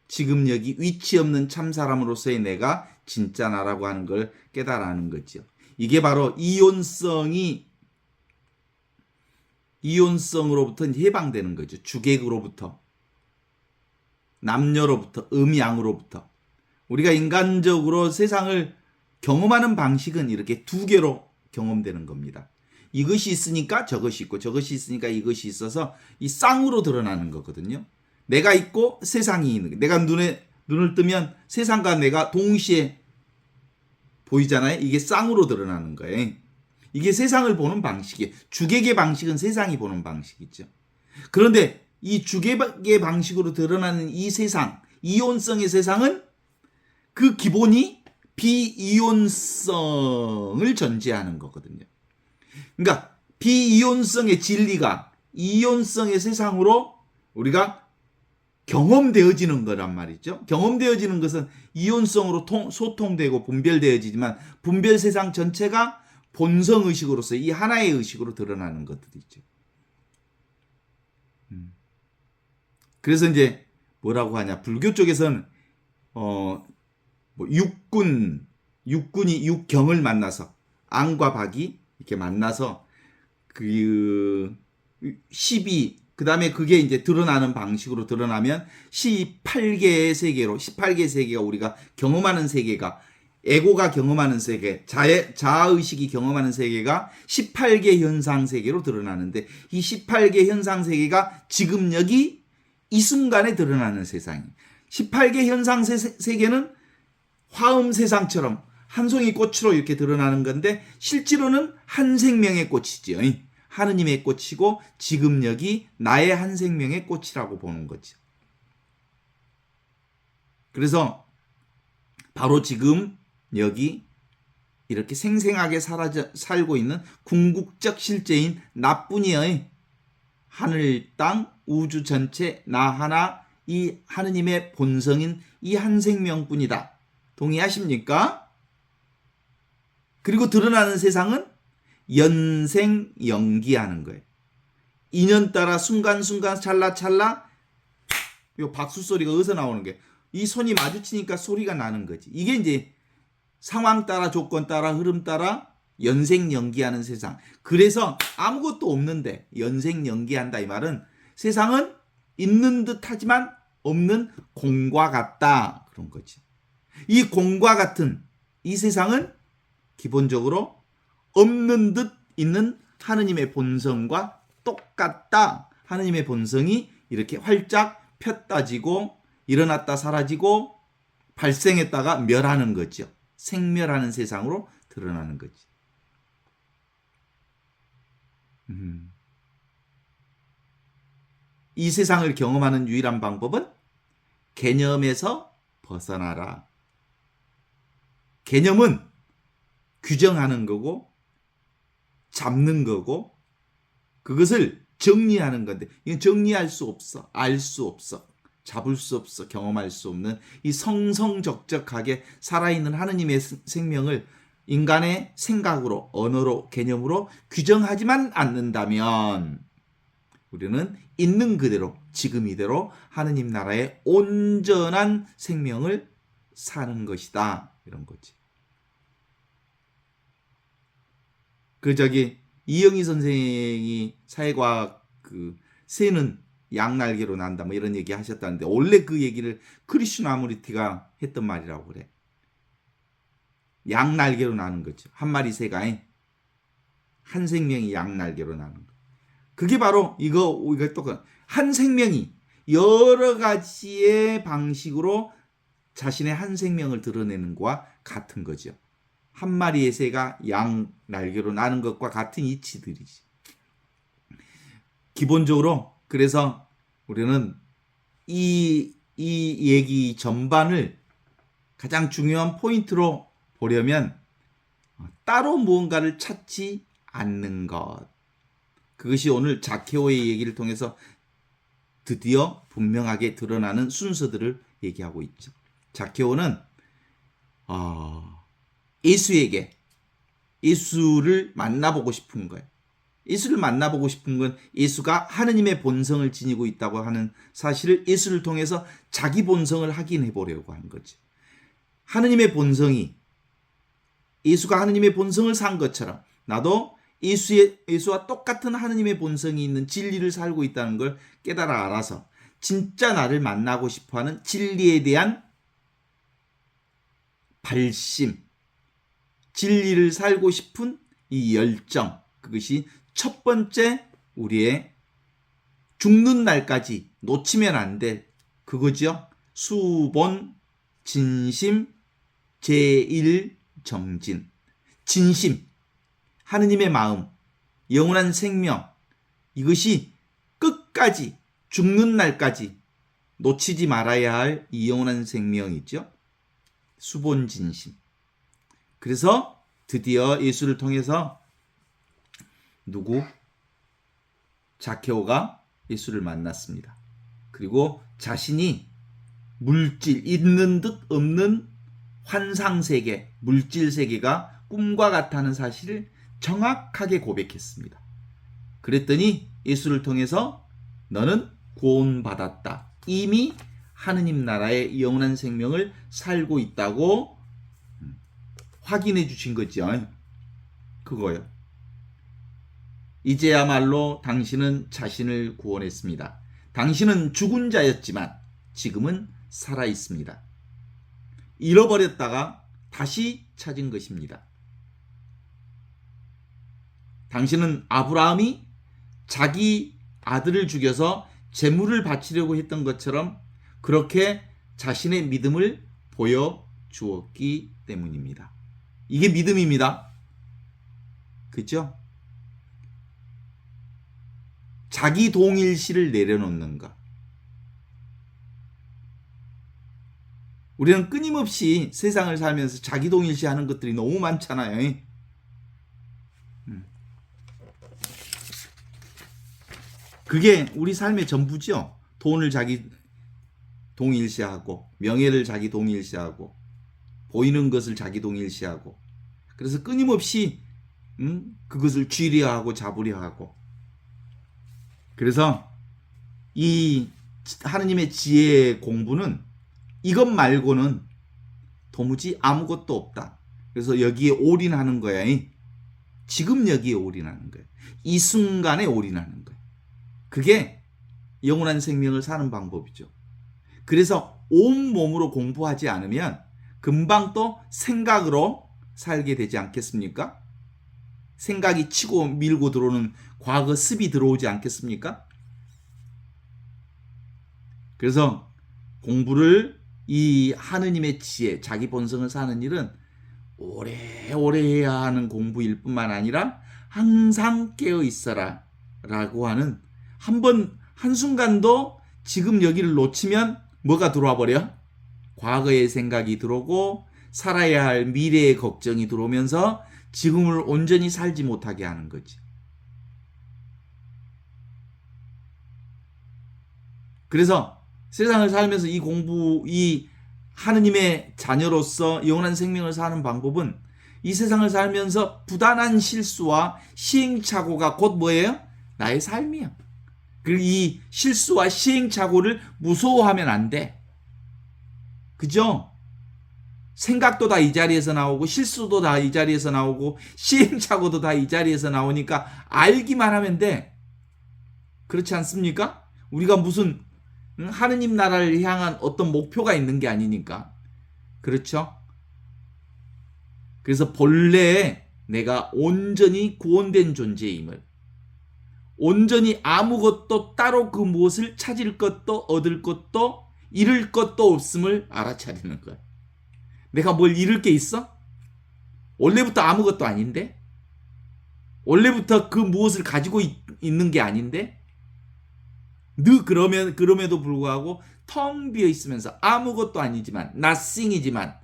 지금 여기 위치 없는 참 사람으로서의 내가 진짜 나라고 하는 걸 깨달아는 거죠. 이게 바로 이혼성으로부터 해방되는 거죠. 주객으로부터, 남녀로부터, 음양으로부터. 우리가 인간적으로 세상을 경험하는 방식은 이렇게 두 개로 경험되는 겁니다. 이것이 있으니까 저것이 있고 저것이 있으니까 이것이 있어서 이 쌍으로 드러나는 거거든요. 내가 있고 세상이 있는 거예요. 내가 눈을 뜨면 세상과 내가 동시에 보이잖아요. 이게 쌍으로 드러나는 거예요. 이게 세상을 보는 방식이에요. 주객의 방식은 세상이 보는 방식이죠. 그런데 이 주객의 방식으로 드러나는 이 세상, 이혼성의 세상은 그 기본이 비이혼성을 전제하는 거거든요. 그러니까 비이혼성의 진리가 이혼성의 세상으로 우리가 경험되어지는 거란 말이죠. 경험되어지는 것은 이혼성으로 소통되고 분별되어지지만 분별 세상 전체가 본성의식으로서 이 하나의 의식으로 드러나는 것들이죠. 그래서 이제 뭐라고 하냐. 불교 쪽에서는 육군이 육경을 만나서 앙과 박이 이렇게 만나서 그 12, 그 다음에 그게 이제 드러나는 방식으로 드러나면 18개의 세계로, 18개의 세계가 우리가 경험하는 세계가, 에고가 경험하는 세계, 자아의식이 경험하는 세계가 18개 현상 세계로 드러나는데, 이 18개 현상 세계가 지금 여기 이 순간에 드러나는 세상이. 18개 현상 세계는 화음 세상처럼 한 송이 꽃으로 이렇게 드러나는 건데, 실제로는 한 생명의 꽃이지요. 하느님의 꽃이고, 지금 여기 나의 한 생명의 꽃이라고 보는 거죠. 그래서 바로 지금 여기 이렇게 생생하게 살고 있는 궁극적 실제인 나뿐이의 하늘, 땅, 우주 전체, 나 하나, 이 하느님의 본성인 이 한 생명뿐이다. 동의하십니까? 그리고 드러나는 세상은 연생연기하는 거예요. 인연 따라 순간순간 찰나찰나 요 박수 소리가 어디서 나오는 게, 이 손이 마주치니까 소리가 나는 거지. 이게 이제 상황 따라 조건 따라 흐름 따라 연생연기하는 세상. 그래서 아무것도 없는데 연생연기한다, 이 말은 세상은 있는 듯 하지만 없는 공과 같다, 그런 거지. 이 공과 같은 이 세상은 기본적으로 없는 듯 있는 하느님의 본성과 똑같다. 하느님의 본성이 이렇게 활짝 폈다지고 일어났다 사라지고 발생했다가 멸하는 거죠. 생멸하는 세상으로 드러나는 거지. 이 세상을 경험하는 유일한 방법은 개념에서 벗어나라. 개념은 규정하는 거고 잡는 거고 그것을 정리하는 건데, 이건 정리할 수 없어. 알 수 없어. 잡을 수 없어. 경험할 수 없는 이 성성적적하게 살아있는 하느님의 생명을 인간의 생각으로, 언어로, 개념으로 규정하지만 않는다면 우리는 있는 그대로, 지금 이대로 하느님 나라의 온전한 생명을 사는 것이다, 이런 거지. 이영희 선생이 사회과학 새는 양날개로 난다 뭐 이런 얘기 하셨다는데, 원래 그 얘기를 크리슈나무리티가 했던 말이라고 그래. 양날개로 나는 거죠. 한 마리 새가 한 생명이 양날개로 나는 거. 그게 바로 이거 또 한 생명이 여러 가지의 방식으로 자신의 한 생명을 드러내는 것과 같은 거죠. 한 마리의 새가 양 날개로 나는 것과 같은 이치들이지. 기본적으로 그래서 우리는 이 얘기 전반을 가장 중요한 포인트로 보려면 따로 무언가를 찾지 않는 것. 그것이 오늘 자케오의 얘기를 통해서 드디어 분명하게 드러나는 순서들을 얘기하고 있죠. 자케오는 예수를 만나보고 싶은 거예요. 예수를 만나보고 싶은 건 예수가 하느님의 본성을 지니고 있다고 하는 사실을 예수를 통해서 자기 본성을 확인해 보려고 하는 거죠. 하느님의 본성이, 예수가 하느님의 본성을 산 것처럼 나도 예수와 똑같은 하느님의 본성이 있는 진리를 살고 있다는 걸 깨달아 알아서 진짜 나를 만나고 싶어하는 진리에 대한 발심, 진리를 살고 싶은 이 열정, 그것이 첫 번째 우리의 죽는 날까지 놓치면 안 될 그거죠. 수본, 진심, 제1정진. 진심, 하느님의 마음, 영원한 생명, 이것이 끝까지 죽는 날까지 놓치지 말아야 할 이 영원한 생명이죠. 수본진심. 그래서 드디어 예수를 통해서 자케오가 예수를 만났습니다. 그리고 자신이 물질, 있는 듯 없는 환상세계, 물질세계가 꿈과 같다는 사실을 정확하게 고백했습니다. 그랬더니 예수를 통해서 너는 구원받았다. 이미 하느님 나라의 영원한 생명을 살고 있다고 확인해 주신 거죠. 그거요. 이제야말로 당신은 자신을 구원했습니다. 당신은 죽은 자였지만 지금은 살아 있습니다. 잃어버렸다가 다시 찾은 것입니다. 당신은 아브라함이 자기 아들을 죽여서 제물을 바치려고 했던 것처럼 그렇게 자신의 믿음을 보여주었기 때문입니다. 이게 믿음입니다. 그죠? 자기 동일시를 내려놓는 것. 우리는 끊임없이 세상을 살면서 자기 동일시 하는 것들이 너무 많잖아요. 그게 우리 삶의 전부죠. 돈을 자기 동일시하고, 명예를 자기 동일시하고, 보이는 것을 자기 동일시하고, 그래서 끊임없이 그것을 쥐려하고 잡으려하고. 그래서 이 하느님의 지혜의 공부는 이것 말고는 도무지 아무것도 없다. 그래서 여기에 올인하는 거야. 지금 여기에 올인하는 거야. 이 순간에 올인하는 거야. 그게 영원한 생명을 사는 방법이죠. 그래서 온몸으로 공부하지 않으면 금방 또 생각으로 살게 되지 않겠습니까? 생각이 치고 밀고 들어오는 과거 습이 들어오지 않겠습니까? 그래서 공부를 이 하느님의 지혜, 자기 본성을 사는 일은 오래오래 해야 하는 공부일 뿐만 아니라 항상 깨어 있어라 라고 하는 한순간도 지금 여기를 놓치면 뭐가 들어와 버려? 과거의 생각이 들어오고 살아야 할 미래의 걱정이 들어오면서 지금을 온전히 살지 못하게 하는 거지. 그래서 세상을 살면서 이 하느님의 자녀로서 영원한 생명을 사는 방법은 이 세상을 살면서 부단한 실수와 시행착오가 곧 뭐예요? 나의 삶이야. 그리고 이 실수와 시행착오를 무서워하면 안 돼. 그죠? 생각도 다 이 자리에서 나오고 실수도 다 이 자리에서 나오고 시행착오도 다 이 자리에서 나오니까 알기만 하면 돼. 그렇지 않습니까? 우리가 무슨 하느님 나라를 향한 어떤 목표가 있는 게 아니니까. 그렇죠? 그래서 본래 내가 온전히 구원된 존재임을, 온전히 아무것도 따로 그 무엇을 찾을 것도 얻을 것도 잃을 것도 없음을 알아차리는 거야. 내가 뭘 잃을 게 있어? 원래부터 아무것도 아닌데? 원래부터 그 무엇을 가지고 있는 게 아닌데? 그럼에도 불구하고 텅 비어 있으면서 아무것도 아니지만, nothing이지만,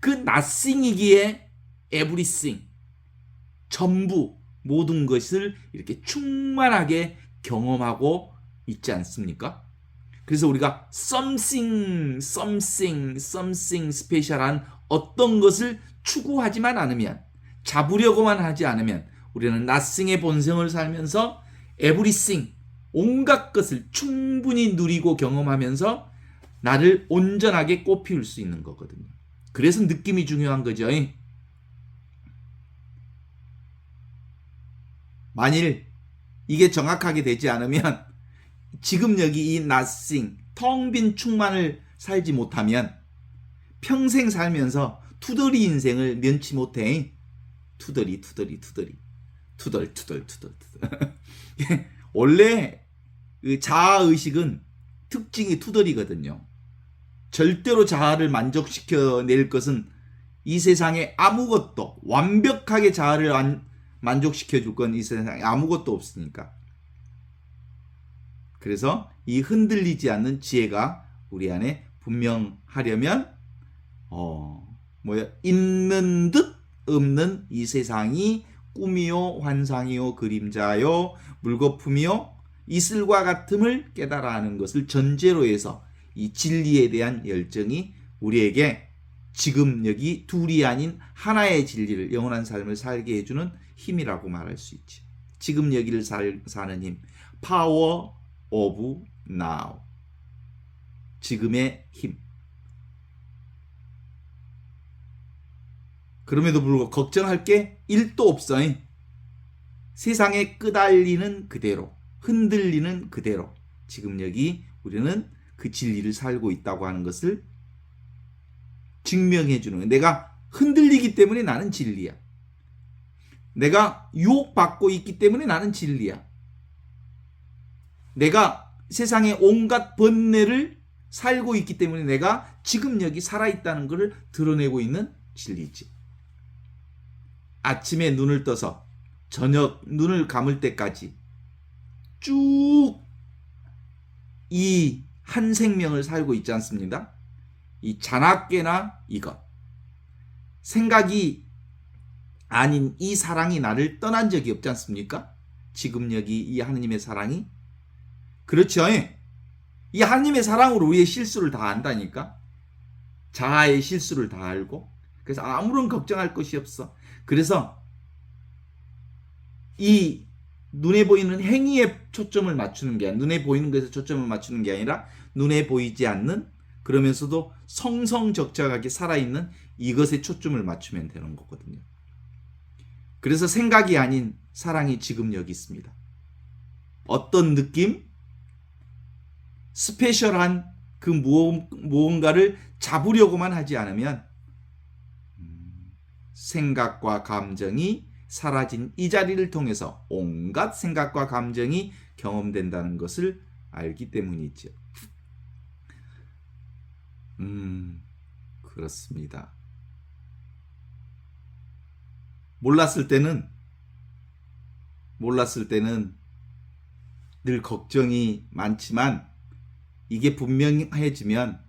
그 nothing이기에 everything, 전부, 모든 것을 이렇게 충만하게 경험하고 있지 않습니까? 그래서 우리가 something 스페셜한 어떤 것을 추구하지만 않으면, 잡으려고만 하지 않으면 우리는 nothing의 본성을 살면서 everything, 온갖 것을 충분히 누리고 경험하면서 나를 온전하게 꽃피울 수 있는 거거든요. 그래서 느낌이 중요한 거죠. 만일 이게 정확하게 되지 않으면 지금 여기 이 nothing, 텅 빈 충만을 살지 못하면 평생 살면서 투덜이 인생을 면치 못해. 투덜. 원래 그 자아의식은 특징이 투덜이거든요. 절대로 자아를 만족시켜낼 것은 이 세상에 아무것도, 완벽하게 자아를 만족시켜줄 건 이 세상에 아무것도 없으니까. 그래서 이 흔들리지 않는 지혜가 우리 안에 분명하려면 있는 듯 없는 이 세상이 꿈이요 환상이요 그림자요 물거품이요 이슬과 같음을 깨달아 하는 것을 전제로 해서 이 진리에 대한 열정이 우리에게 지금 여기 둘이 아닌 하나의 진리를, 영원한 삶을 살게 해주는 힘이라고 말할 수 있지. 지금 여기를 사는 힘, Power of Now, 지금의 힘. 그럼에도 불구하고 걱정할 게 1도 없어. 세상에 끄달리는 그대로, 흔들리는 그대로 지금 여기 우리는 그 진리를 살고 있다고 하는 것을 증명해 주는 거예요. 내가 흔들리기 때문에 나는 진리야. 내가 유혹받고 있기 때문에 나는 진리야. 내가 세상의 온갖 번뇌를 살고 있기 때문에 내가 지금 여기 살아있다는 것을 드러내고 있는 진리지. 아침에 눈을 떠서 저녁 눈을 감을 때까지 쭉 이 한 생명을 살고 있지 않습니까? 이 자나깨나 이것. 생각이 아닌 이 사랑이 나를 떠난 적이 없지 않습니까? 지금 여기 이 하느님의 사랑이. 그렇죠. 이 하느님의 사랑으로 우리의 실수를 다 안다니까. 자아의 실수를 다 알고. 그래서 아무런 걱정할 것이 없어. 그래서 이 눈에 보이는 행위에 초점을 맞추는 게 아니라, 눈에 보이는 것에 초점을 맞추는 게 아니라 눈에 보이지 않는, 그러면서도 성성적적하게 살아있는 이것에 초점을 맞추면 되는 거거든요. 그래서 생각이 아닌 사랑이 지금 여기 있습니다. 어떤 느낌? 스페셜한 그 무언가를 잡으려고만 하지 않으면 생각과 감정이 사라진 이 자리를 통해서 온갖 생각과 감정이 경험된다는 것을 알기 때문이죠. 그렇습니다. 몰랐을 때는 늘 걱정이 많지만 이게 분명해지면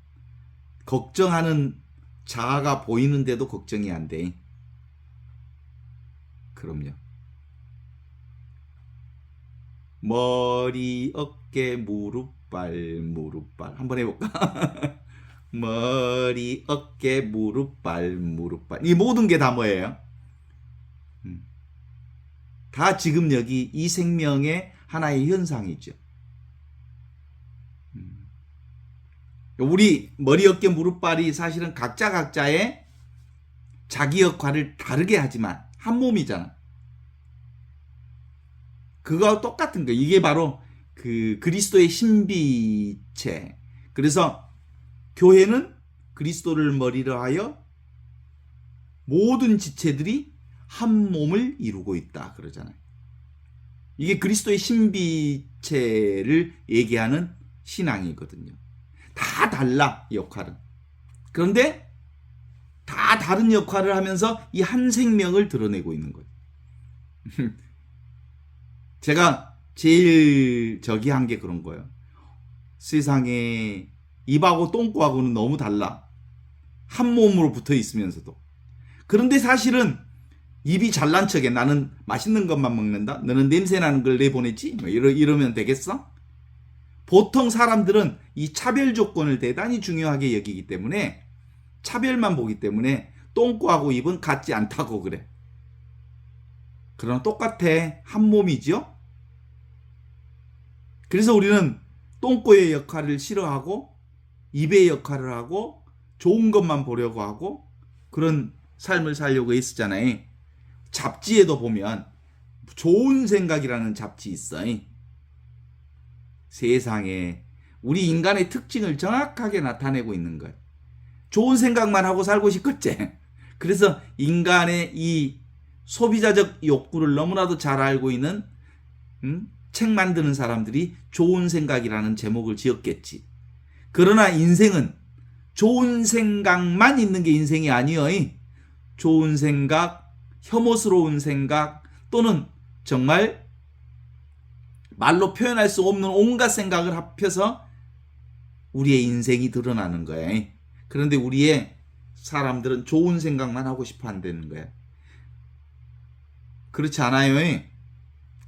걱정하는 자아가 보이는데도 걱정이 안 돼. 그럼요. 머리, 어깨, 무릎, 발, 무릎, 발. 한번 해볼까? 머리, 어깨, 무릎, 발, 무릎, 발. 이 모든 게 다 뭐예요? 다 지금 여기 이 생명의 하나의 현상이죠. 우리 머리, 어깨, 무릎, 발이 사실은 각자의 자기 역할을 다르게 하지만 한 몸이잖아. 그거와 똑같은 거. 이게 바로 그 그리스도의 신비체. 그래서 교회는 그리스도를 머리로 하여 모든 지체들이 한 몸을 이루고 있다 그러잖아요. 이게 그리스도의 신비체를 얘기하는 신앙이거든요. 다 달라, 역할은. 그런데 다 다른 역할을 하면서 이 한 생명을 드러내고 있는 거예요. 제가 제일 한 게 그런 거예요. 세상에 입하고 똥꼬하고는 너무 달라. 한 몸으로 붙어 있으면서도. 그런데 사실은 입이 잘난 척해. 나는 맛있는 것만 먹는다. 너는 냄새나는 걸 내보내지? 이러면 되겠어? 보통 사람들은 이 차별 조건을 대단히 중요하게 여기기 때문에, 차별만 보기 때문에 똥꼬하고 입은 같지 않다고 그래. 그러나 똑같아. 한 몸이죠. 그래서 우리는 똥꼬의 역할을 싫어하고 입의 역할을 하고 좋은 것만 보려고 하고 그런 삶을 살려고 했었잖아요. 잡지에도 보면 좋은 생각이라는 잡지 있어. 세상에 우리 인간의 특징을 정확하게 나타내고 있는 거예요. 좋은 생각만 하고 살고 싶겠지. 그래서 인간의 이 소비자적 욕구를 너무나도 잘 알고 있는 책 만드는 사람들이 좋은 생각이라는 제목을 지었겠지. 그러나 인생은 좋은 생각만 있는 게 인생이 아니여. 좋은 생각, 혐오스러운 생각, 또는 정말 말로 표현할 수 없는 온갖 생각을 합해서 우리의 인생이 드러나는 거야. 그런데 우리의 사람들은 좋은 생각만 하고 싶어 한다는 거야. 그렇지 않아요.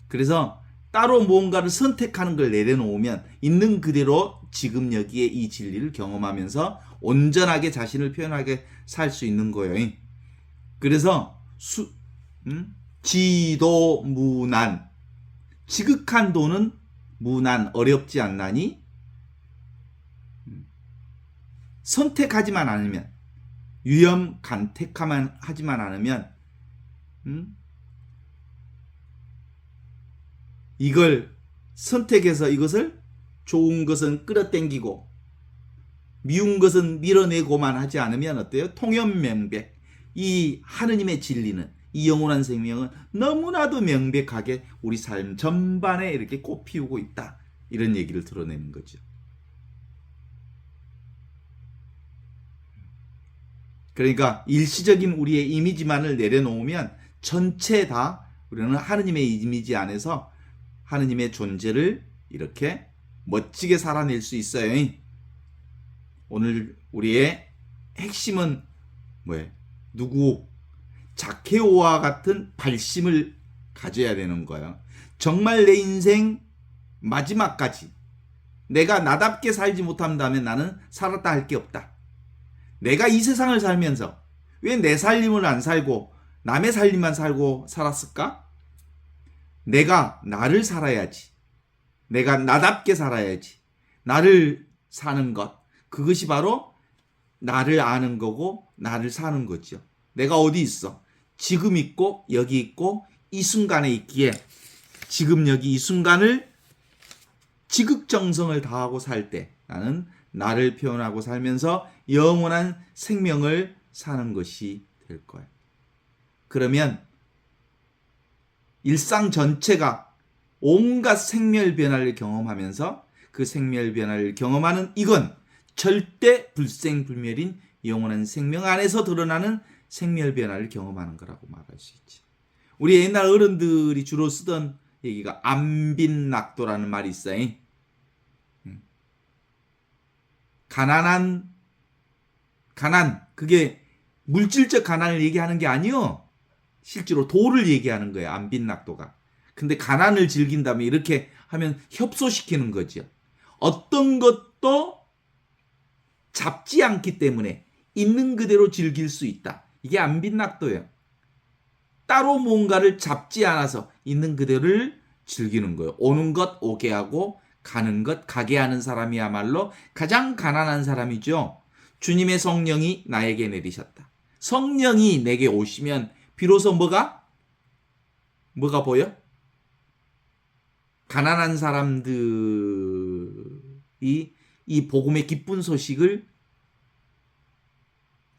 그래서 따로 무언가를 선택하는 걸 내려놓으면 있는 그대로 지금 여기에 이 진리를 경험하면서 온전하게 자신을 표현하게 살 수 있는 거예요. 그래서 지도무난, 지극한 도는 무난, 어렵지 않나니, 선택하지만 않으면, 위험 간택하만 하지만 않으면 이걸 선택해서 이것을 좋은 것은 끌어당기고 미운 것은 밀어내고만 하지 않으면 어때요? 통연명백. 이 하느님의 진리는, 이 영원한 생명은 너무나도 명백하게 우리 삶 전반에 이렇게 꽃피우고 있다. 이런 얘기를 드러내는 거죠. 그러니까 일시적인 우리의 이미지만을 내려놓으면 전체 다 우리는 하느님의 이미지 안에서 하느님의 존재를 이렇게 멋지게 살아낼 수 있어요. 오늘 우리의 핵심은 뭐예요? 누구? 자케오와 같은 발심을 가져야 되는 거예요. 정말 내 인생 마지막까지 내가 나답게 살지 못한다면 나는 살았다 할 게 없다. 내가 이 세상을 살면서 왜 내 살림을 안 살고 남의 살림만 살고 살았을까? 내가 나를 살아야지. 내가 나답게 살아야지. 나를 사는 것. 그것이 바로 나를 아는 거고 나를 사는 거죠. 내가 어디 있어? 지금 있고 여기 있고 이 순간에 있기에 지금 여기 이 순간을 지극정성을 다하고 살 때 나는 나를 표현하고 살면서 영원한 생명을 사는 것이 될 거예요. 그러면 일상 전체가 온갖 생멸 변화를 경험하면서 그 생멸 변화를 경험하는 이건 절대 불생불멸인 영원한 생명 안에서 드러나는 생멸 변화를 경험하는 거라고 말할 수 있죠. 우리 옛날 어른들이 주로 쓰던 얘기가 안빈낙도라는 말이 있어요. 가난, 그게 물질적 가난을 얘기하는 게 아니요. 실제로 도를 얘기하는 거예요. 안빈낙도가. 근데 가난을 즐긴다면 이렇게 하면 협소시키는 거죠. 어떤 것도 잡지 않기 때문에 있는 그대로 즐길 수 있다. 이게 안빈낙도예요. 따로 뭔가를 잡지 않아서 있는 그대로를 즐기는 거예요. 오는 것 오게 하고 가는 것 가게 하는 사람이야말로 가장 가난한 사람이죠. 주님의 성령이 나에게 내리셨다. 성령이 내게 오시면 비로소 뭐가 보여? 가난한 사람들이 이 복음의 기쁜 소식을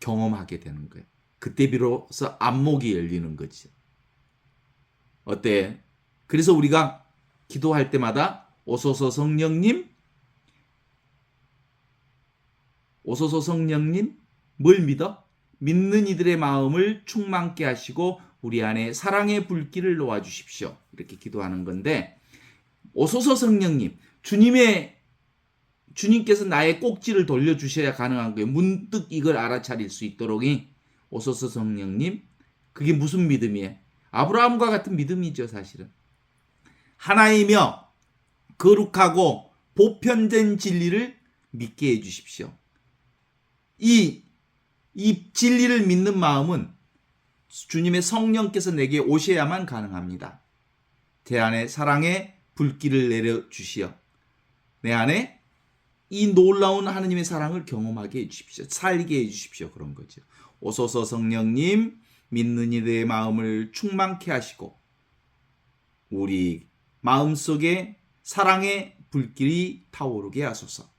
경험하게 되는 거예요. 그때 비로소 안목이 열리는 거죠. 어때? 그래서 우리가 기도할 때마다 오소서 성령님, 오소서 성령님, 뭘 믿어? 믿는 이들의 마음을 충만케 하시고 우리 안에 사랑의 불길을 놓아주십시오. 이렇게 기도하는 건데, 오소서 성령님, 주님께서 나의 꼭지를 돌려주셔야 가능한 거예요. 문득 이걸 알아차릴 수 있도록. 오소서 성령님, 그게 무슨 믿음이에요? 아브라함과 같은 믿음이죠, 사실은. 하나이며 거룩하고 보편된 진리를 믿게 해주십시오. 이 진리를 믿는 마음은 주님의 성령께서 내게 오셔야만 가능합니다. 제 안에 사랑의 불길을 내려주시어 내 안에 이 놀라운 하느님의 사랑을 경험하게 해주십시오. 살게 해주십시오. 그런 거죠. 오소서 성령님, 믿는 이들의 마음을 충만케 하시고 우리 마음속에 사랑의 불길이 타오르게 하소서.